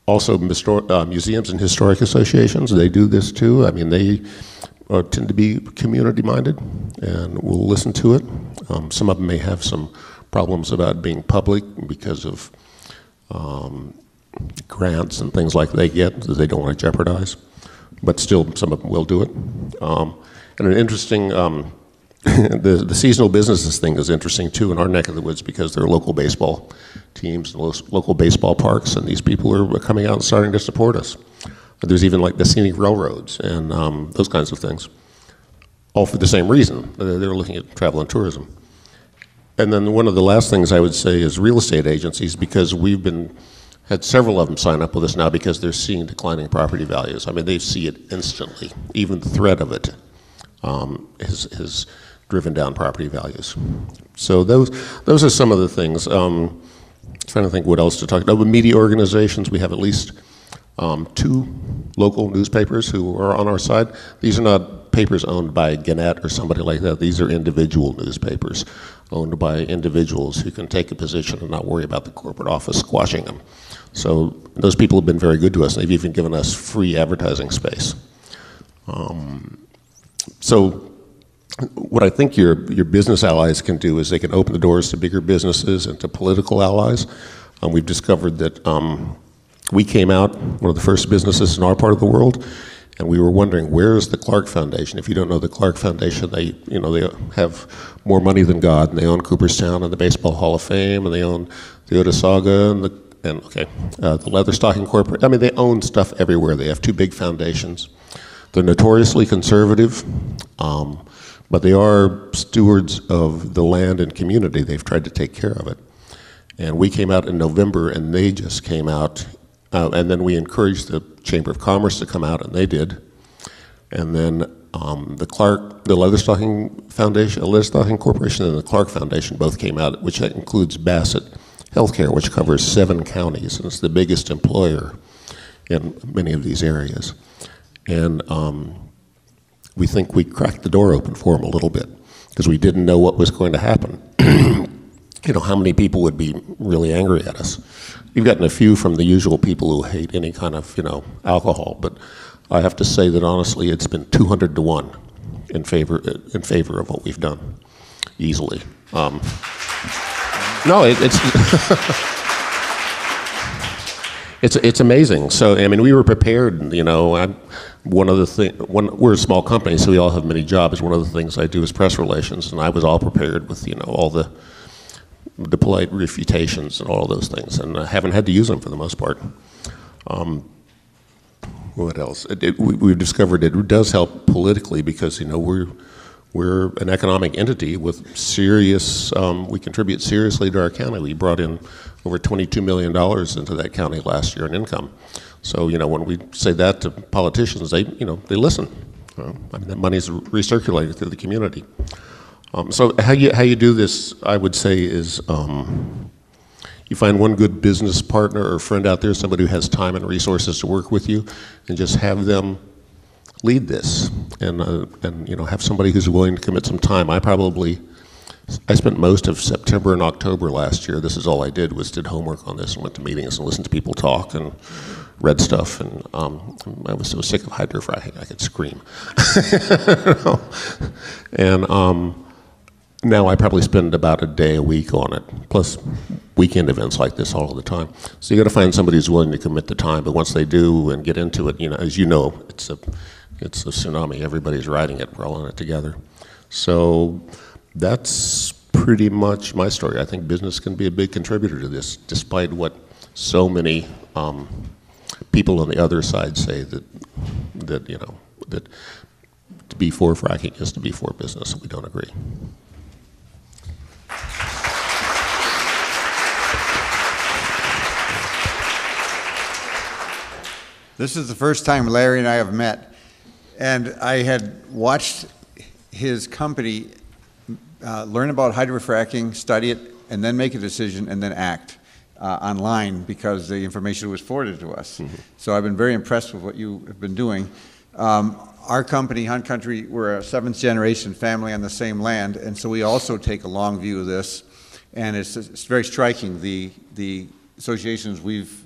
Also, museums and historic associations, they do this too. I mean, they tend to be community-minded, and we'll listen to it. Some of them may have some problems about being public because of grants and things like they get that they don't want to jeopardize. But still, some of them will do it. And an interesting, the seasonal businesses thing is interesting too in our neck of the woods, because there are local baseball teams, local baseball parks, and these people are coming out and starting to support us. There's even like the scenic railroads and those kinds of things, all for the same reason. They're looking at travel and tourism. And then one of the last things I would say is real estate agencies, because we've had several of them sign up with us now because they're seeing declining property values. I mean, they see it instantly. Even the threat of it has driven down property values. So those are some of the things. Trying to think what else to talk about. With media organizations, we have at least 2 local newspapers who are on our side. These are not papers owned by Gannett or somebody like that. These are individual newspapers owned by individuals who can take a position and not worry about the corporate office squashing them. So those people have been very good to us. They've even given us free advertising space. So what I think your business allies can do is they can open the doors to bigger businesses and to political allies. We've discovered that we came out, one of the first businesses in our part of the world, and we were wondering, where is the Clark Foundation? If you don't know the Clark Foundation, they have more money than God, and they own Cooperstown and the Baseball Hall of Fame, and they own the Otasaga and the Leatherstocking Corporation. I mean, they own stuff everywhere. They have 2 big foundations. They're notoriously conservative, but they are stewards of the land and community. They've tried to take care of it. And we came out in November, and they just came out, and then we encouraged the Chamber of Commerce to come out, and they did. And then the Leatherstocking Foundation, the Leatherstocking Corporation, and the Clark Foundation both came out, which includes Bassett Healthcare, which covers 7 counties, and it's the biggest employer in many of these areas. And we think we cracked the door open for them a little bit, because we didn't know what was going to happen. You know, how many people would be really angry at us. We've gotten a few from the usual people who hate any kind of, alcohol, but I have to say that honestly, it's been 200 to 1 in favor of what we've done, easily. No, it's amazing. So, I mean, we were prepared, we're a small company, so we all have many jobs. One of the things I do is press relations, and I was all prepared with, all the polite refutations and all of those things, and I haven't had to use them for the most part. What else? We've discovered it does help politically, because, we're an economic entity with serious, we contribute seriously to our county. We brought in over $22 million into that county last year in income. So, you know, when we say that to politicians, they, you know, they listen. I mean, that money is recirculated through the community. So how you do this, I would say, is you find one good business partner or friend out there, somebody who has time and resources to work with you, and just have them lead this, and you know, have somebody who's willing to commit some time. I spent most of September and October last year. This is all I did, was did homework on this and went to meetings and listened to people talk and read stuff. And I was so sick of hydrofracking I could scream. And now I probably spend about a day a week on it, plus weekend events like this all the time. So you got to find somebody who's willing to commit the time. But once they do and get into it, you know, as you know, it's a tsunami. Everybody's riding it. We're all in it together. So that's pretty much my story. I think business can be a big contributor to this, despite what so many people on the other side say that you know, that to be for fracking is to be for business. We don't agree. This is the first time Larry and I have met, and I had watched his company learn about hydrofracking, study it, and then make a decision, and then act online because the information was forwarded to us. Mm-hmm. So I've been very impressed with what you have been doing. Our company, Hunt Country, we're a 7th generation family on the same land, and so we also take a long view of this, and it's very striking. The associations we've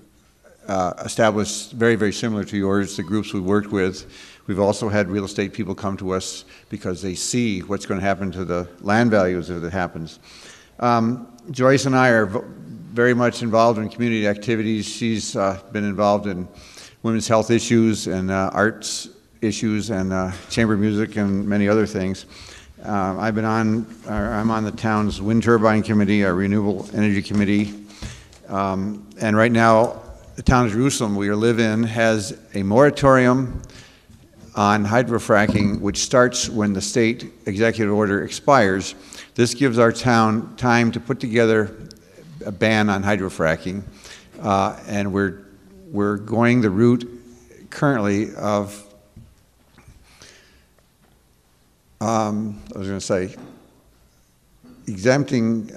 established very, very similar to yours, the groups we've worked with. We've also had real estate people come to us because they see what's going to happen to the land values if it happens. Joyce and I are very much involved in community activities. She's been involved in women's health issues and arts issues and chamber music and many other things. I'm on the town's wind turbine committee, our renewable energy committee, and right now the town of Jerusalem we live in has a moratorium on hydrofracking, which starts when the state executive order expires. This gives our town time to put together a ban on hydrofracking, and we're going the route currently of exempting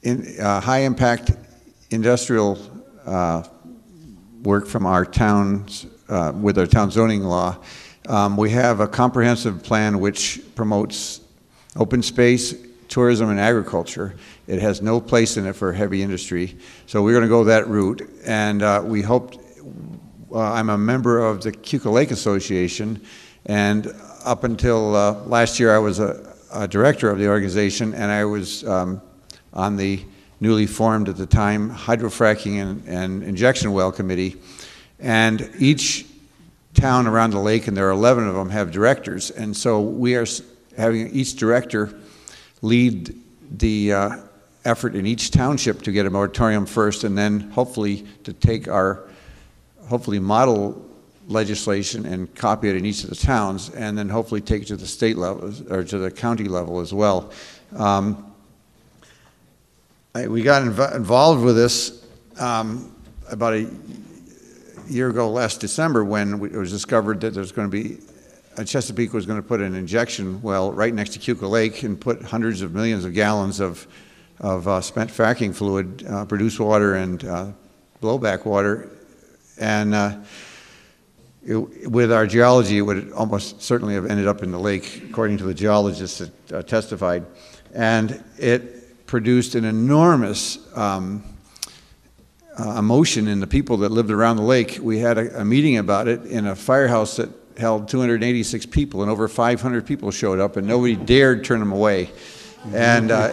high-impact industrial work from our towns with our town zoning law. We have a comprehensive plan which promotes open space, tourism, and agriculture. It has no place in it for heavy industry. So we're going to go that route, and we hope. I'm a member of the Cuca Lake Association, and up until last year I was a director of the organization, and I was on the newly formed at the time hydrofracking and injection well committee. And each town around the lake, and there are 11 of them, have directors. And so we are having each director lead the effort in each township to get a moratorium first, and then hopefully to take our model legislation and copy it in each of the towns, and then hopefully take it to the state level or to the county level as well. We got involved with this about a year ago, last December, when it was discovered that there's going to be Chesapeake was going to put an injection well right next to Cuca Lake and put hundreds of millions of gallons of spent fracking fluid, produced water, and blowback water, and with our geology, it would almost certainly have ended up in the lake, according to the geologists that testified, and it produced an enormous emotion in the people that lived around the lake. We had a meeting about it in a firehouse that held 286 people, and over 500 people showed up, and nobody dared turn them away. And a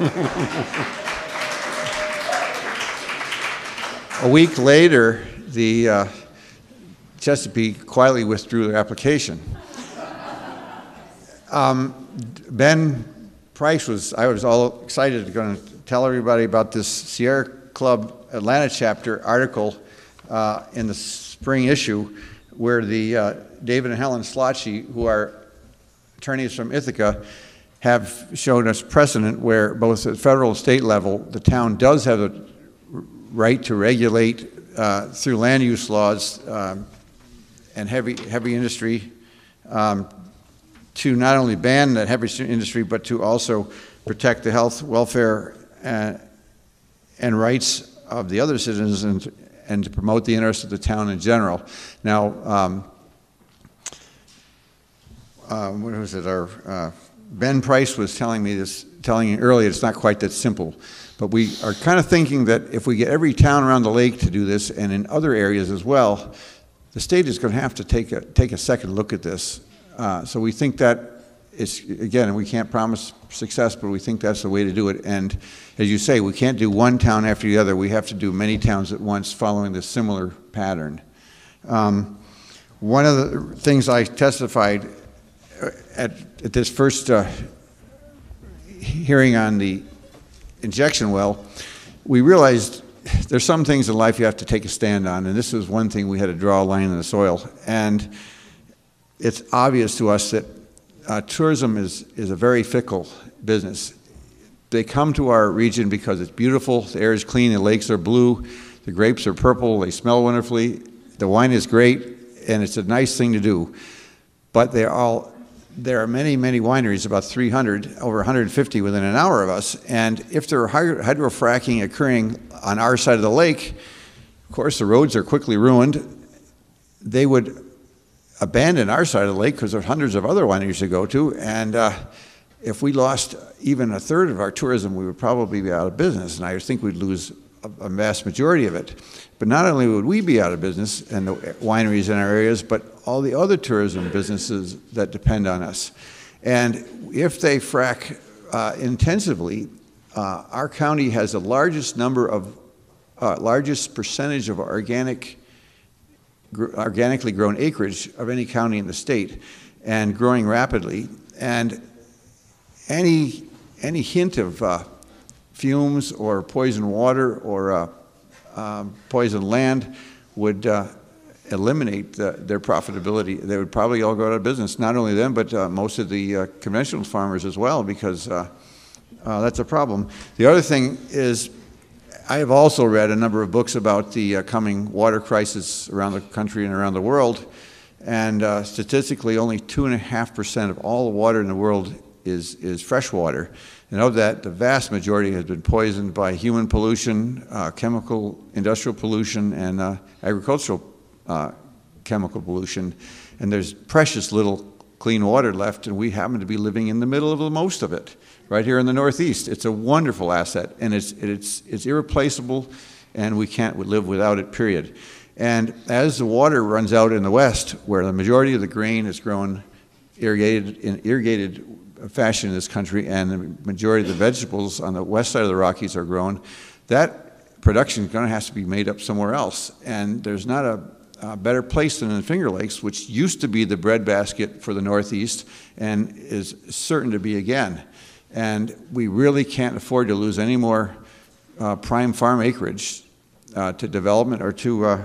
week later, the Chesapeake quietly withdrew their application. Ben Price I was all excited to go to tell everybody about this Sierra Club Atlanta chapter article in the spring issue, where the David and Helen Slotchie, who are attorneys from Ithaca, have shown us precedent where both at federal and state level, the town does have a right to regulate through land use laws and heavy industry to not only ban that heavy industry, but to also protect the health, welfare, and rights of the other citizens and to promote the interests of the town in general. Now, what was it? Ben Price was telling me earlier, it's not quite that simple. But we are kind of thinking that if we get every town around the lake to do this, and in other areas as well, the state is going to have to take a second look at this. So we think that it's, again, we can't promise success, but we think that's the way to do it. And as you say, we can't do one town after the other. We have to do many towns at once following this similar pattern. One of the things I testified at this first hearing on the injection well, we realized there's some things in life you have to take a stand on, and this was one thing we had to draw a line in the soil. And it's obvious to us that tourism is a very fickle business. They come to our region because it's beautiful, the air is clean, the lakes are blue, the grapes are purple, they smell wonderfully, the wine is great, and it's a nice thing to do. But there are many, many wineries, about 300, over 150 within an hour of us, and if there are hydrofracking occurring on our side of the lake, of course the roads are quickly ruined. They would abandon our side of the lake because there are hundreds of other wineries to go to, and if we lost even a third of our tourism, we would probably be out of business, and I think we'd lose a vast majority of it. But not only would we be out of business and the wineries in our areas, but all the other tourism businesses that depend on us. And if they frack intensively, our county has the largest number of, largest percentage of organically grown acreage of any county in the state, and growing rapidly. And any hint of fumes or poison water or poison land would eliminate their profitability. They would probably all go out of business, not only them, but most of the conventional farmers as well, because that's a problem. The other thing is, I have also read a number of books about the coming water crisis around the country and around the world, and statistically only 2.5% of all the water in the world is fresh water. And of that, the vast majority has been poisoned by human pollution, chemical, industrial pollution, and agricultural chemical pollution. And there's precious little clean water left, and we happen to be living in the middle of the most of it, right here in the Northeast. It's a wonderful asset, and it's irreplaceable, and we can't live without it, period. And as the water runs out in the West, where the majority of the grain is grown in irrigated fashion in this country, and the majority of the vegetables on the west side of the Rockies are grown, that production is going to have to be made up somewhere else. And there's not a better place than in the Finger Lakes, which used to be the breadbasket for the Northeast and is certain to be again. And we really can't afford to lose any more prime farm acreage to development or to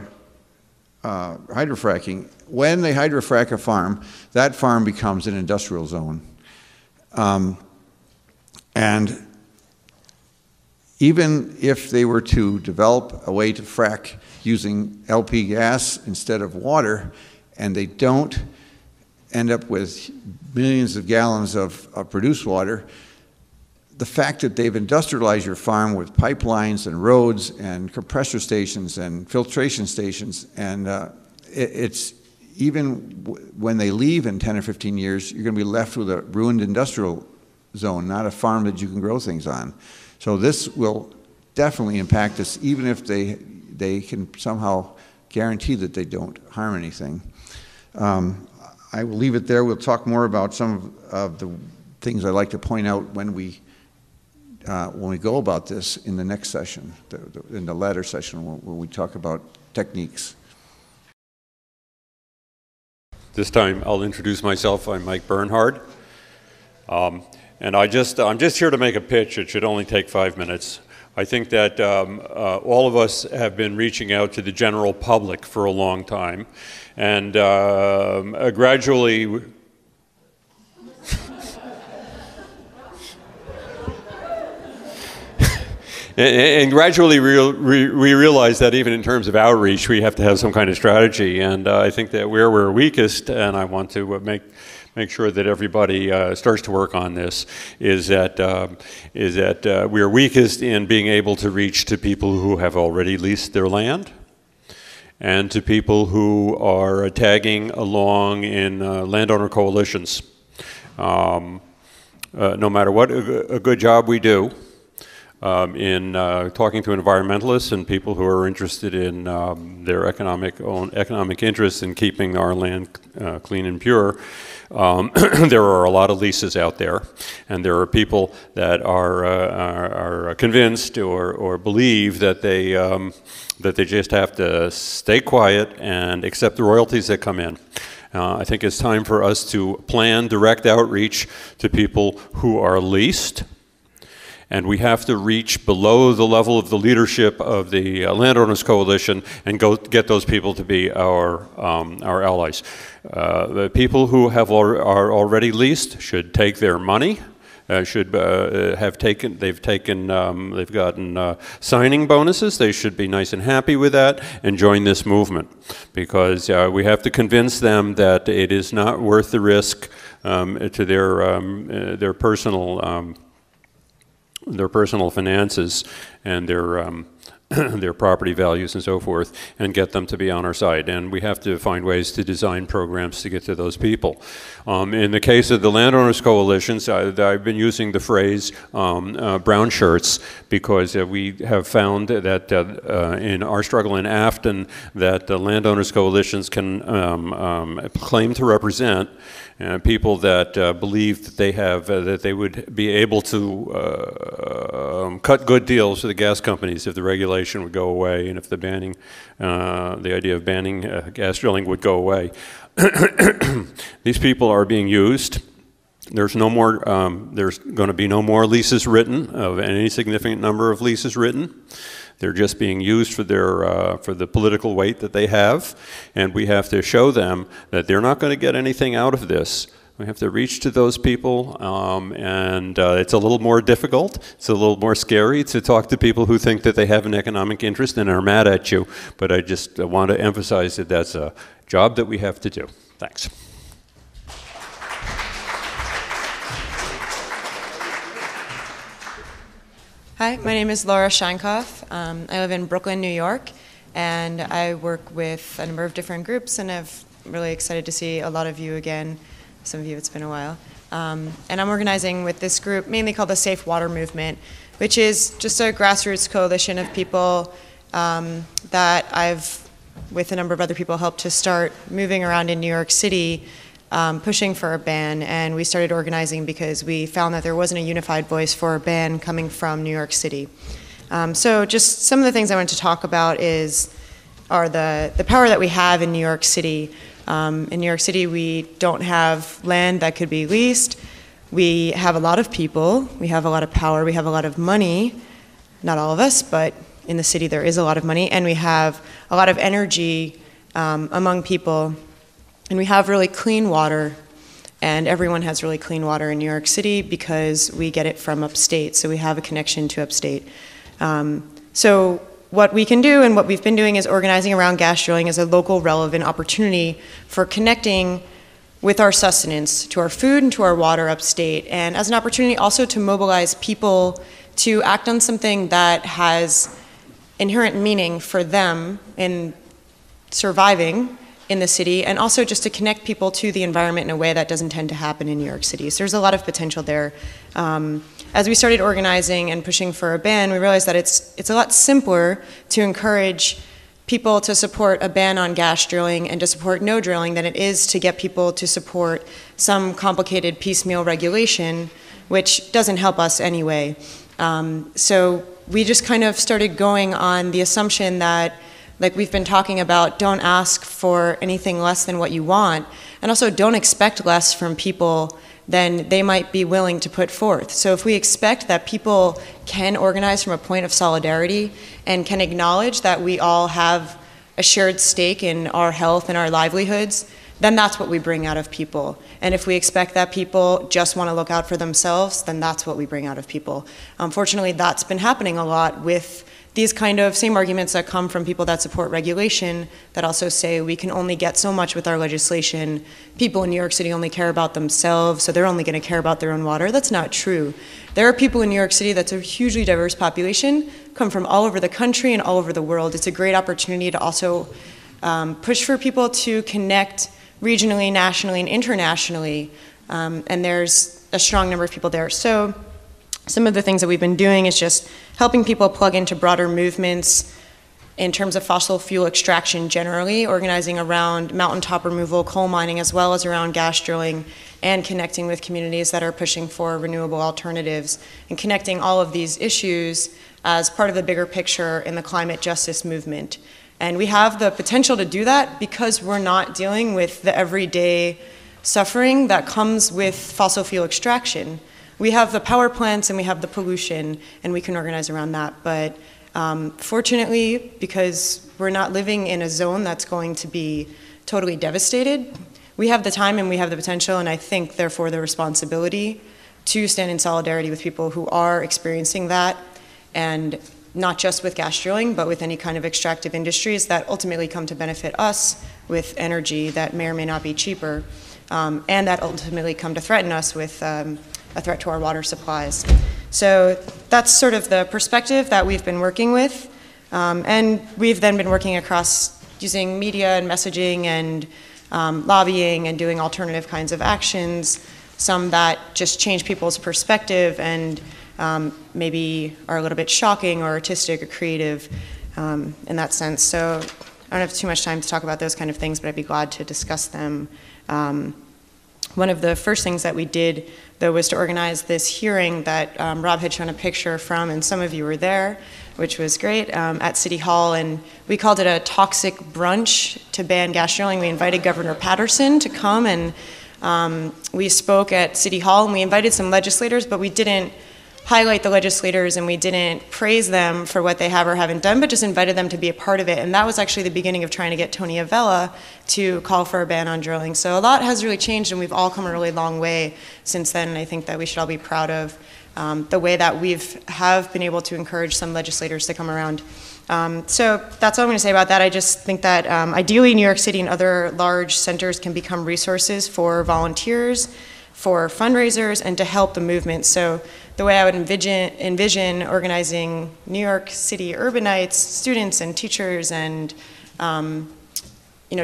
hydrofracking. When they hydrofrack a farm, that farm becomes an industrial zone. And even if they were to develop a way to frack using LP gas instead of water, and they don't end up with millions of gallons of produced water, the fact that they've industrialized your farm with pipelines and roads and compressor stations and filtration stations, and it's even when they leave in 10 or 15 years, you're going to be left with a ruined industrial zone, not a farm that you can grow things on. So this will definitely impact us, even if they can somehow guarantee that they don't harm anything. I will leave it there. We'll talk more about some of the things I'd like to point out when we go about this in the next session, in the latter session when we talk about techniques. This time I'll introduce myself. I'm Mike Bernhard. And I'm just here to make a pitch. It should only take 5 minutes. I think that all of us have been reaching out to the general public for a long time. And gradually... And gradually we realize that even in terms of outreach, we have to have some kind of strategy. And I think that where we're weakest, and I want to make sure that everybody starts to work on this, is that we're weakest in being able to reach to people who have already leased their land, and to people who are tagging along in landowner coalitions. No matter what a good job we do in talking to environmentalists and people who are interested in their economic interests in keeping our land clean and pure, there are a lot of leases out there, and there are people that are convinced or believe that they just have to stay quiet and accept the royalties that come in. I think it's time for us to plan direct outreach to people who are leased, and we have to reach below the level of the leadership of the Landowners Coalition and go get those people to be our allies. The people who are already leased should take their money. They've gotten signing bonuses. They should be nice and happy with that and join this movement, because we have to convince them that it is not worth the risk to their personal finances and their property values and so forth, and get them to be on our side. And we have to find ways to design programs to get to those people. In the case of the landowners coalitions, I've been using the phrase brown shirts, because we have found that in our struggle in Afton, that the landowners coalitions can claim to represent people that believe that they have that they would be able to cut good deals for the gas companies if the regulation would go away, and if the idea of banning gas drilling would go away. These people are being used. There's no more. There's going to be no more leases written, of any significant number of leases written. They're just being used for the political weight that they have, and we have to show them that they're not going to get anything out of this. We have to reach to those people, and it's a little more difficult. It's a little more scary to talk to people who think that they have an economic interest and are mad at you, but I just want to emphasize that that's a job that we have to do. Thanks. Hi, my name is Laura Scheinkoff. I live in Brooklyn, New York, and I work with a number of different groups, and I'm really excited to see a lot of you again. Some of you, it's been a while. And I'm organizing with this group, mainly called the Safe Water Movement, which is just a grassroots coalition of people that I've, with a number of other people, helped to start moving around in New York City, pushing for a ban. And we started organizing because we found that there wasn't a unified voice for a ban coming from New York City. So just some of the things I wanted to talk about are the power that we have in New York City. In New York City, we don't have land that could be leased. We have a lot of people. We have a lot of power. We have a lot of money. Not all of us, but in the city there is a lot of money. And we have a lot of energy among people. And we have really clean water. And everyone has really clean water in New York City because we get it from upstate. So we have a connection to upstate. So what we can do and what we've been doing is organizing around gas drilling as a local relevant opportunity for connecting with our sustenance, to our food and to our water upstate, and as an opportunity also to mobilize people to act on something that has inherent meaning for them in surviving in the city, and also just to connect people to the environment in a way that doesn't tend to happen in New York City. So there's a lot of potential there. As we started organizing and pushing for a ban, we realized that it's a lot simpler to encourage people to support a ban on gas drilling and to support no drilling than it is to get people to support some complicated piecemeal regulation, which doesn't help us anyway. So we just kind of started going on the assumption that, like we've been talking about, don't ask for anything less than what you want, and also don't expect less from people than they might be willing to put forth. So if we expect that people can organize from a point of solidarity and can acknowledge that we all have a shared stake in our health and our livelihoods, then that's what we bring out of people. And if we expect that people just want to look out for themselves, then that's what we bring out of people. Unfortunately, that's been happening a lot with these kind of same arguments that come from people that support regulation, that also say we can only get so much with our legislation. People in New York City only care about themselves, so they're only going to care about their own water. That's not true. There are people in New York City that's a hugely diverse population, come from all over the country and all over the world. It's a great opportunity to also push for people to connect regionally, nationally, and internationally, and there's a strong number of people there. So some of the things that we've been doing is just helping people plug into broader movements in terms of fossil fuel extraction generally, organizing around mountaintop removal, coal mining, as well as around gas drilling, and connecting with communities that are pushing for renewable alternatives, and connecting all of these issues as part of the bigger picture in the climate justice movement. And we have the potential to do that because we're not dealing with the everyday suffering that comes with fossil fuel extraction. We have the power plants and we have the pollution, and we can organize around that. But fortunately, because we're not living in a zone that's going to be totally devastated, we have the time and we have the potential, and I think, therefore, the responsibility to stand in solidarity with people who are experiencing that, and not just with gas drilling, but with any kind of extractive industries that ultimately come to benefit us with energy that may or may not be cheaper, and that ultimately come to threaten us with a threat to our water supplies. So that's sort of the perspective that we've been working with. And we've then been working across using media and messaging and lobbying and doing alternative kinds of actions, some that just change people's perspective and maybe are a little bit shocking or artistic or creative in that sense. So I don't have too much time to talk about those kind of things, but I'd be glad to discuss them. One of the first things that we did, though, was to organize this hearing that Rob had shown a picture from, and some of you were there, which was great, at City Hall, and we called it a toxic brunch to ban gas drilling. We invited Governor Patterson to come, and we spoke at City Hall, and we invited some legislators, but we didn't highlight the legislators and we didn't praise them for what they have or haven't done, but just invited them to be a part of it. And that was actually the beginning of trying to get Tony Avella to call for a ban on drilling. So a lot has really changed, and we've all come a really long way since then, and I think that we should all be proud of the way that have been able to encourage some legislators to come around. So that's all I'm going to say about that. I just think that ideally New York City and other large centers can become resources for volunteers, for fundraisers, and to help the movement. So the way I would envision organizing New York City urbanites, students and teachers and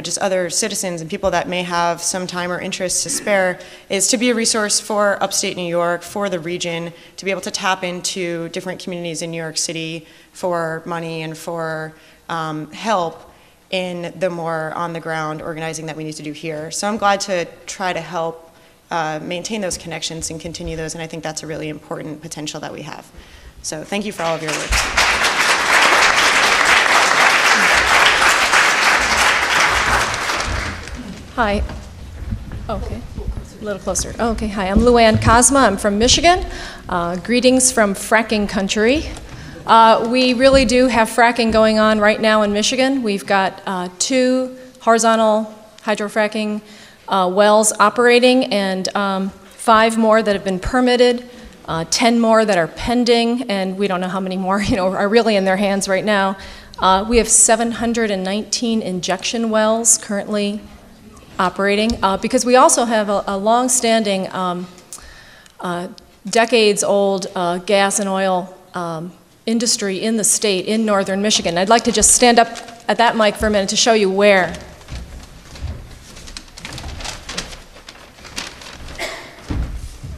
just other citizens and people that may have some time or interest to spare is to be a resource for upstate New York, for the region, to be able to tap into different communities in New York City for money and for help in the more on-the-ground organizing that we need to do here. So I'm glad to try to help maintain those connections and continue those, and I think that's a really important potential that we have. So thank you for all of your work. Hi. Okay. A little closer. Okay, hi. I'm Luann Cosma. I'm from Michigan. Greetings from fracking country. We really do have fracking going on right now in Michigan. We've got 2 horizontal hydrofracking wells operating, and 5 more that have been permitted, 10 more that are pending, and we don't know how many more are really in their hands right now. We have 719 injection wells currently operating, because we also have a long-standing, decades-old gas and oil industry in the state, in northern Michigan. I'd like to just stand up at that mic for a minute to show you where.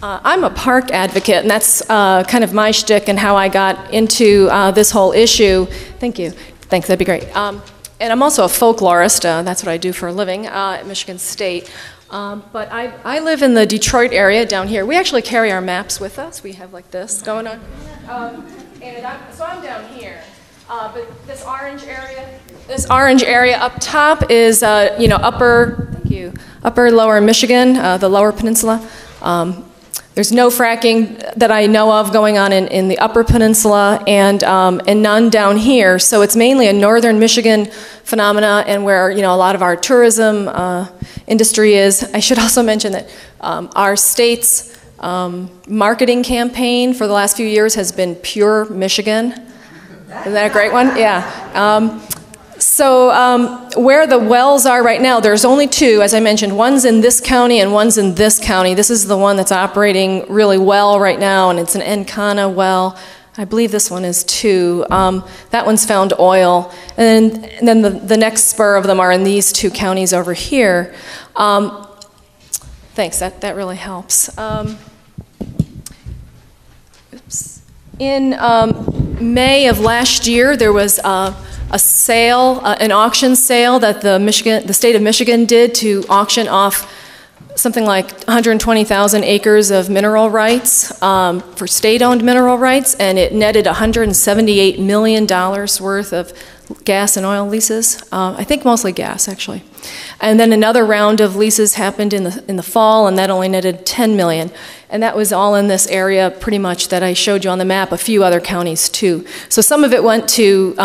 I'm a park advocate, and that's kind of my shtick and how I got into this whole issue. Thank you. Thanks, that'd be great. And I'm also a folklorist. That's what I do for a living at Michigan State. But I live in the Detroit area down here. We actually carry our maps with us. We have like this going on. So I'm down here. But this orange area up top is, upper lower Michigan, the lower peninsula. There's no fracking that I know of going on in the Upper Peninsula and none down here. So it's mainly a northern Michigan phenomena, and where a lot of our tourism industry is. I should also mention that our state's marketing campaign for the last few years has been Pure Michigan. Isn't that a great one? Yeah. So where the wells are right now, there's only two, as I mentioned. One's in this county and one's in this county. This is the one that's operating really well right now, and it's an Encana well. I believe this one is too. That one's found oil. And then the next spur of them are in these two counties over here. Thanks, that really helps. In May of last year, there was a sale, an auction sale that the state of Michigan did to auction off something like 120,000 acres of mineral rights for state-owned mineral rights, and it netted $178 million worth of gas and oil leases. I think mostly gas, actually. And then another round of leases happened in the fall, and that only netted $10 million. And that was all in this area pretty much that I showed you on the map, a few other counties too. So some of it went to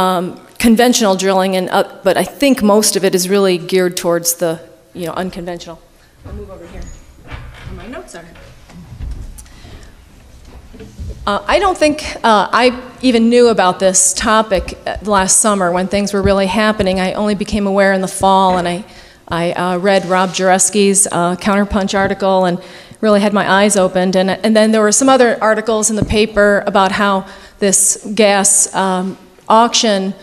conventional drilling, but I think most of it is really geared towards the unconventional. I'll move over here where my notes are. I don't think I even knew about this topic last summer when things were really happening. I only became aware in the fall, and I read Rob Jareski's Counterpunch article and really had my eyes opened. And then there were some other articles in the paper about how this gas auction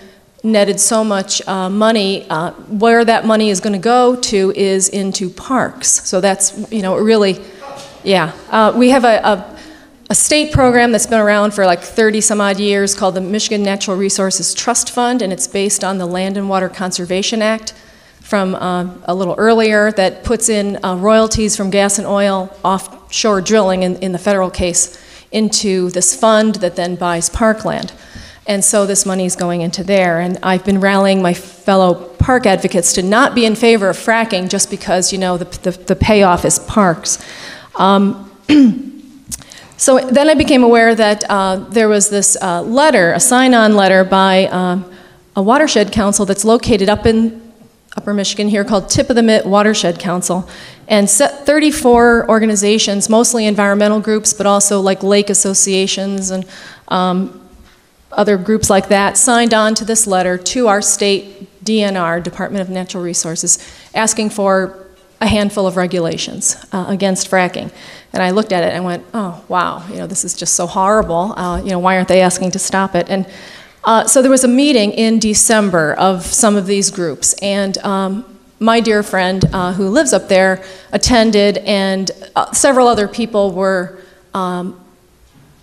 netted so much money. Where that money is going to go to is into parks. So that's, really, yeah. We have a state program that's been around for like 30 some odd years called the Michigan Natural Resources Trust Fund, and it's based on the Land and Water Conservation Act from a little earlier that puts in royalties from gas and oil offshore drilling in the federal case into this fund that then buys parkland. And so this money is going into there. And I've been rallying my fellow park advocates to not be in favor of fracking just because, the payoff is parks. So then I became aware that there was this letter, a sign-on letter by a watershed council that's located up in Upper Michigan here called Tip of the Mitt Watershed Council. And 34 organizations, mostly environmental groups, but also like lake associations and other groups like that, signed on to this letter to our state DNR, Department of Natural Resources, asking for a handful of regulations against fracking. And I looked at it and went, oh, wow, this is just so horrible. Why aren't they asking to stop it? And so there was a meeting in December of some of these groups, and my dear friend who lives up there attended, and several other people were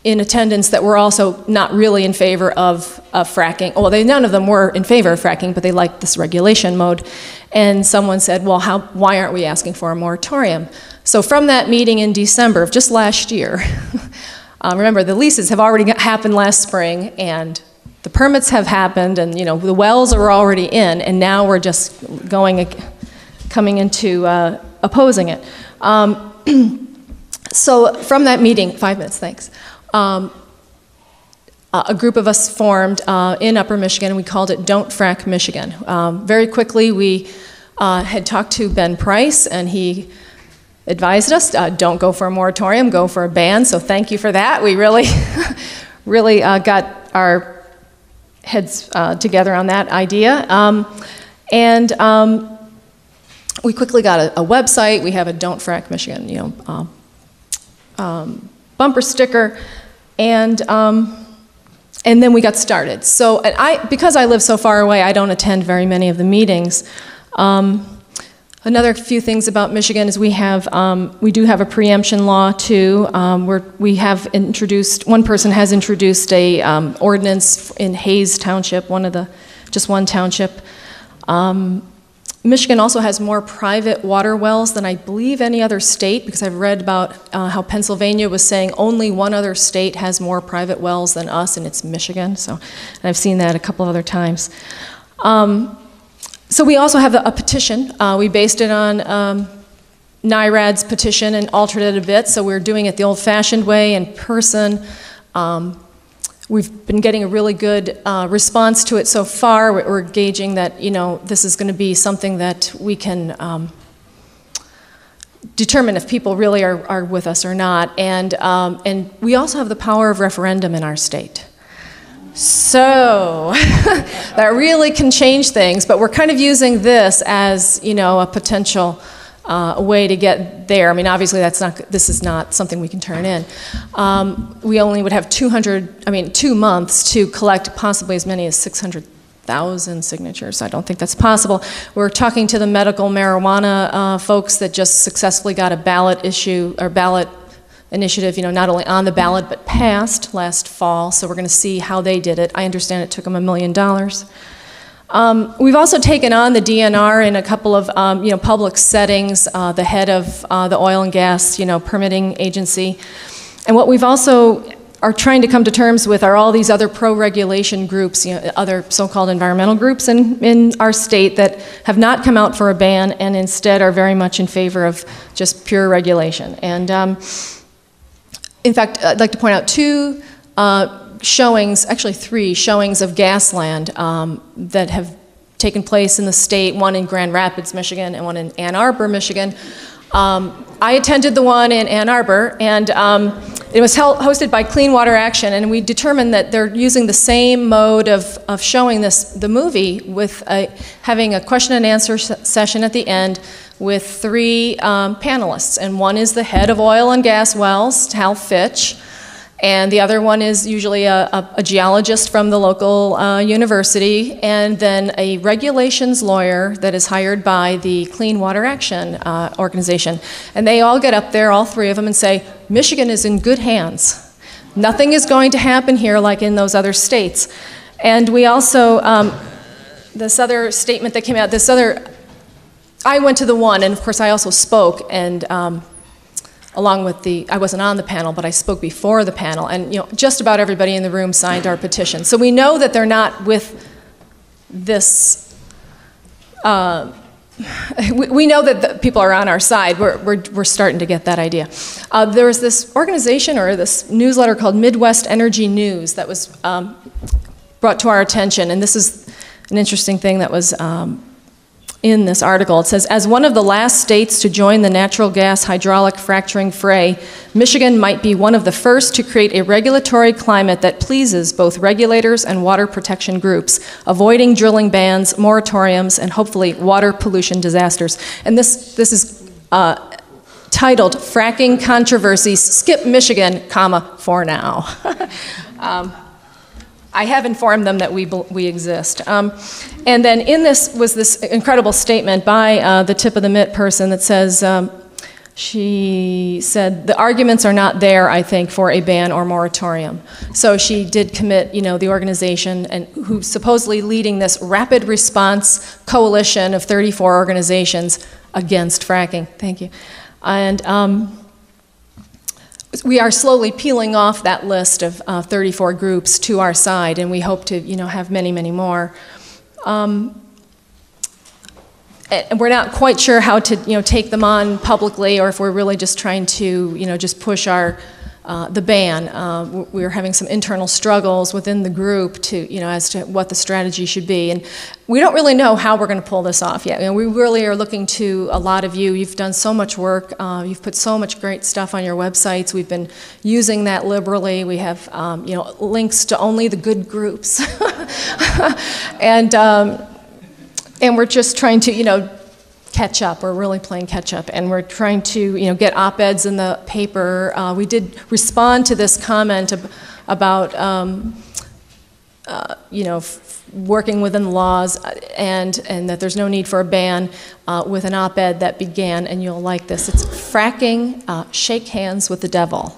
in attendance that were also not really in favor of fracking. Well, none of them were in favor of fracking, but they liked this regulation mode. And someone said, well, why aren't we asking for a moratorium? So from that meeting in December of just last year, remember the leases have already happened last spring, and the permits have happened, and the wells are already in, and now we're just coming into opposing it. So from that meeting, 5 minutes, thanks. A group of us formed in Upper Michigan. We called it Don't Frack Michigan. Very quickly, we had talked to Ben Price, and he advised us, don't go for a moratorium, go for a ban. So thank you for that. We really, really got our heads together on that idea. We quickly got a website. We have a Don't Frack Michigan, bumper sticker, and then we got started. So, because I live so far away, I don't attend very many of the meetings. Another few things about Michigan is we do have a preemption law too. We have introduced, one person has introduced a ordinance in Hayes Township, just one township. Michigan also has more private water wells than I believe any other state, because I've read about how Pennsylvania was saying only one other state has more private wells than us, and it's Michigan. So, and I've seen that a couple other times. So we also have a petition. We based it on NIRAD's petition and altered it a bit, so we're doing it the old-fashioned way in person. We've been getting a really good response to it so far. We're gauging that, this is going to be something that we can determine if people really are with us or not. And we also have the power of referendum in our state. So that really can change things, but we're kind of using this as, a potential way to get there. I mean, obviously this is not something we can turn in. We only would have 2 months to collect possibly as many as 600,000 signatures. I don't think that's possible. We're talking to the medical marijuana folks that just successfully got a ballot initiative, not only on the ballot but passed last fall, so we're going to see how they did it. I understand it took them $1 million. We've also taken on the DNR in a couple of public settings, the head of the oil and gas permitting agency. And what we've also are trying to come to terms with are all these other pro-regulation groups, other so-called environmental groups in our state that have not come out for a ban and instead are very much in favor of just pure regulation. And in fact, I'd like to point out 2 showings, actually 3 showings of Gasland that have taken place in the state, one in Grand Rapids, Michigan, and one in Ann Arbor, Michigan. I attended the one in Ann Arbor, and it was hosted by Clean Water Action, and we determined that they're using the same mode of showing the movie with having a question and answer session at the end with 3 panelists, and one is the head of oil and gas wells, Hal Fitch, and the other one is usually a geologist from the local university, and then a regulations lawyer that is hired by the Clean Water Action organization. And they all get up there, all 3 of them, and say, Michigan is in good hands. Nothing is going to happen here like in those other states. And we also, this other statement that came out, I went to the one, and of course I also spoke, and along with I wasn't on the panel, but I spoke before the panel, and just about everybody in the room signed our petition. So we know that they're not with this, we know that the people are on our side. We're starting to get that idea. There was this organization or this newsletter called Midwest Energy News that was brought to our attention, and this is an interesting thing that was in this article. It says, as one of the last states to join the natural gas hydraulic fracturing fray, Michigan might be one of the first to create a regulatory climate that pleases both regulators and water protection groups, avoiding drilling bans, moratoriums, and hopefully water pollution disasters. And this is titled Fracking Controversies Skip Michigan, for now. I have informed them that we exist. And then in this was this incredible statement by the tip of the mitt person that says, she said, the arguments are not there, I think, for a ban or moratorium. So she did commit, the organization and who's supposedly leading this rapid response coalition of 34 organizations against fracking. Thank you. And we are slowly peeling off that list of 34 groups to our side, and we hope to, have many, many more. And we're not quite sure how to, take them on publicly, or if we're really just trying to, just push the ban. We're having some internal struggles within the group to, as to what the strategy should be. And we don't really know how we're going to pull this off yet. We really are looking to a lot of you. You've done so much work. You've put so much great stuff on your websites. We've been using that liberally. We have, links to only the good groups. And we're just trying to, catch up. We're really playing catch up, and we're trying to, get op-eds in the paper. We did respond to this comment about, working within the laws, and that there's no need for a ban, with an op-ed that began, and you'll like this. It's fracking, shake hands with the devil.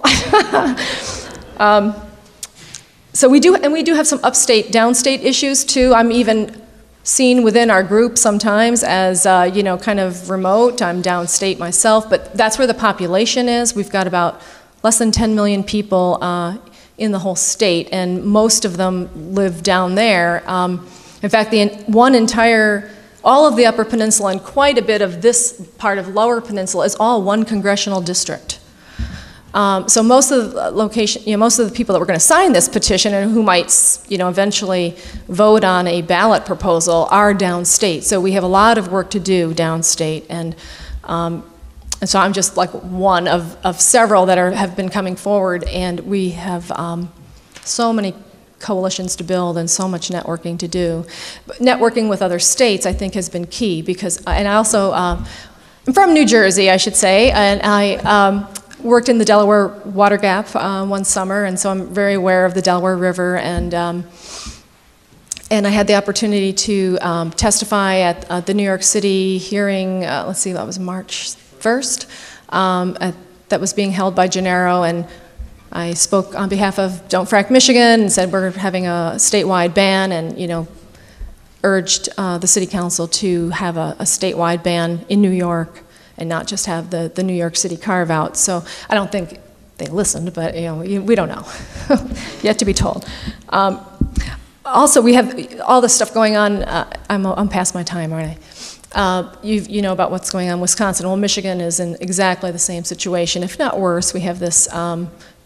So we do have some upstate, downstate issues too. I'm even seen within our group sometimes as, kind of remote. I'm downstate myself, but that's where the population is. We've got about less than 10 million people in the whole state, and most of them live down there. In fact, one entire all of the Upper Peninsula and quite a bit of this part of Lower Peninsula is all one congressional district. So most of the most of the people that were going to sign this petition and who might, eventually vote on a ballot proposal are downstate. So we have a lot of work to do downstate, and so I'm just like one of several that have been coming forward, and we have so many coalitions to build and so much networking to do. But networking with other states, I think, has been key because, and I also, I'm from New Jersey, I should say, and I worked in the Delaware Water Gap one summer, and so I'm very aware of the Delaware River, and I had the opportunity to testify at the New York City hearing, let's see, that was March 1st, that was being held by Gennaro, and I spoke on behalf of Don't Frack Michigan and said we're having a statewide ban, and urged the city council to have a statewide ban in New York and not just have the New York City carve out. So I don't think they listened, but we don't know. Yet to be told. Also, we have all this stuff going on. I'm past my time, aren't I? You know about what's going on in Wisconsin. Well, Michigan is in exactly the same situation, if not worse. We have this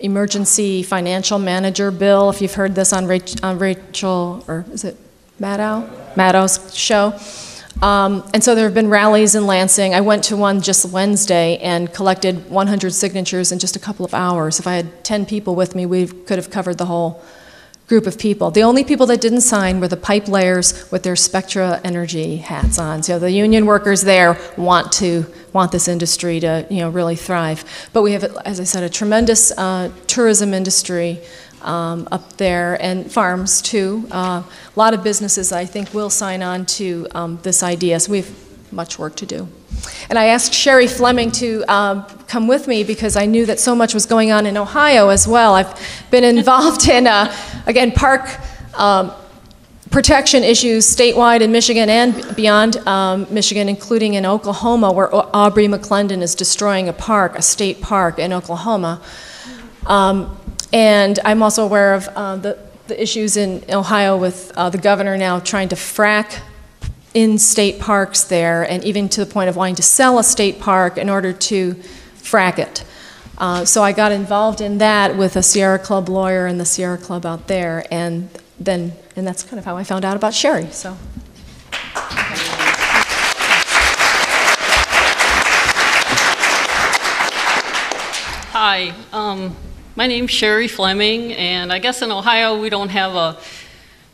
emergency financial manager bill, if you've heard this on Rachel, or is it Maddow's show. And so there have been rallies in Lansing. I went to one just Wednesday and collected 100 signatures in just a couple of hours. If I had 10 people with me, we could have covered the whole group of people. The only people that didn't sign were the pipe layers with their Spectra Energy hats on. So the union workers there want this industry to really thrive. But we have, as I said, a tremendous tourism industry up there, and farms too. A lot of businesses, I think, will sign on to this idea, so we have much work to do. And I asked Sherry Fleming to come with me because I knew that so much was going on in Ohio as well. I've been involved in, again, park protection issues statewide in Michigan and beyond Michigan, including in Oklahoma, where Aubrey McClendon is destroying a state park in Oklahoma. And I'm also aware of the issues in Ohio with the governor now trying to frack in state parks there, and even to the point of wanting to sell a state park in order to frack it. So I got involved in that with a Sierra Club lawyer and the Sierra Club out there, and that's kind of how I found out about Sherry. So. Hi. My name's Sherry Fleming, and I guess in Ohio we don't have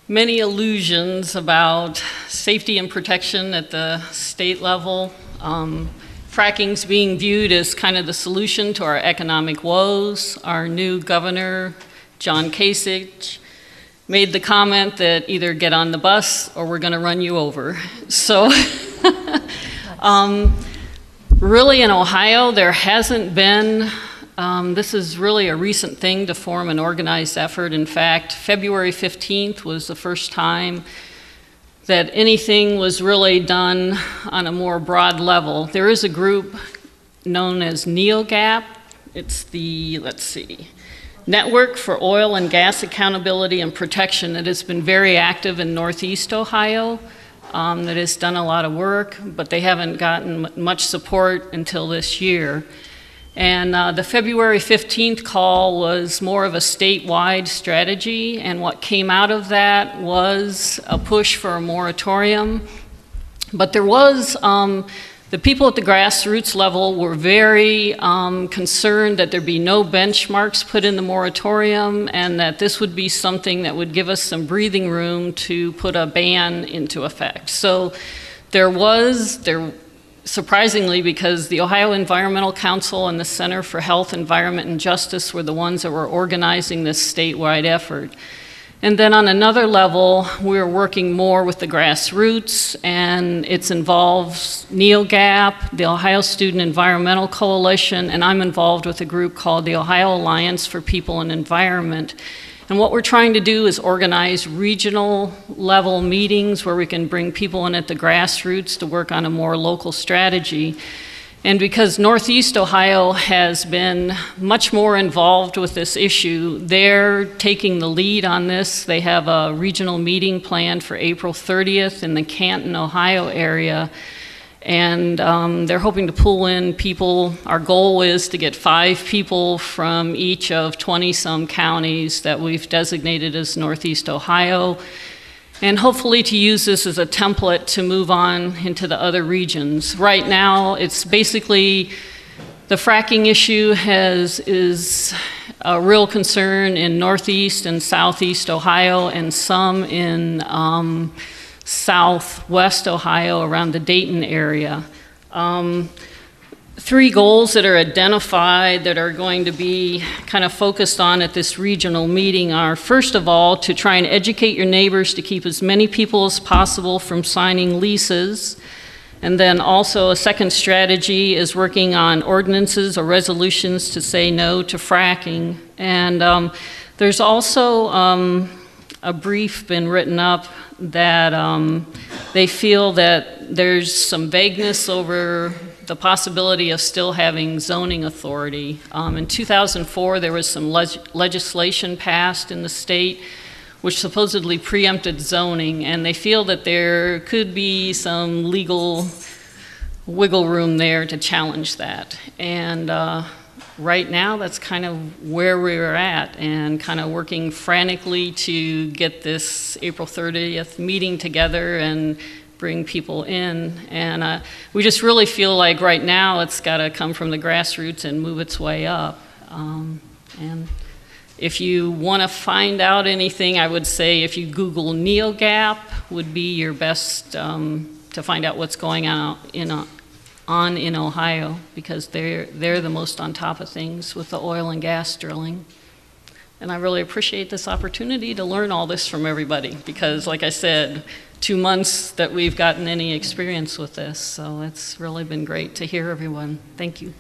many illusions about safety and protection at the state level. Fracking's being viewed as kind of the solution to our economic woes. Our new governor, John Kasich, made the comment that either get on the bus or we're going to run you over. So really in Ohio there hasn't been this is really a recent thing to form an organized effort. In fact, February 15th was the first time that anything was really done on a more broad level. There is a group known as NEOGAP. It's the, Network for Oil and Gas Accountability and Protection that has been very active in Northeast Ohio, that has done a lot of work, but they haven't gotten much support until this year. And the February 15th call was more of a statewide strategy, and what came out of that was a push for a moratorium. But there was, the people at the grassroots level were very concerned that there be no benchmarks put in the moratorium, and that this would be something that would give us some breathing room to put a ban into effect. So surprisingly, because the Ohio Environmental Council and the Center for Health, Environment, and Justice were the ones that were organizing this statewide effort. And then on another level, we're working more with the grassroots, and it involves NEOGAP, the Ohio Student Environmental Coalition, and I'm involved with a group called the Ohio Alliance for People and Environment. And what we're trying to do is organize regional level meetings where we can bring people in at the grassroots to work on a more local strategy. And because Northeast Ohio has been much more involved with this issue, they're taking the lead on this. They have a regional meeting planned for April 30th in the Canton, Ohio area. And they're hoping to pull in people. Our goal is to get 5 people from each of 20-some counties that we've designated as Northeast Ohio, and hopefully to use this as a template to move on into the other regions. Right now, it's basically the fracking issue is a real concern in Northeast and Southeast Ohio, and some in Southwest Ohio around the Dayton area. 3 goals that are identified that are going to be kind of focused on at this regional meeting are, first of all, to try and educate your neighbors to keep as many people as possible from signing leases. And then also a second strategy is working on ordinances or resolutions to say no to fracking. And there's also a brief been written up that they feel that there's some vagueness over the possibility of still having zoning authority. In 2004, there was some legislation passed in the state which supposedly preempted zoning, and they feel that there could be some legal wiggle room there to challenge that. And right now, that's kind of where we're at, and kind of working frantically to get this April 30th meeting together and bring people in. And we just really feel like right now it's got to come from the grassroots and move its way up. And if you want to find out anything, I would say if you Google NeoGap would be your best to find out what's going on in Ohio, because they're the most on top of things with the oil and gas drilling. And I really appreciate this opportunity to learn all this from everybody, because like I said, 2 months that we've gotten any experience with this, so it's really been great to hear everyone. Thank you.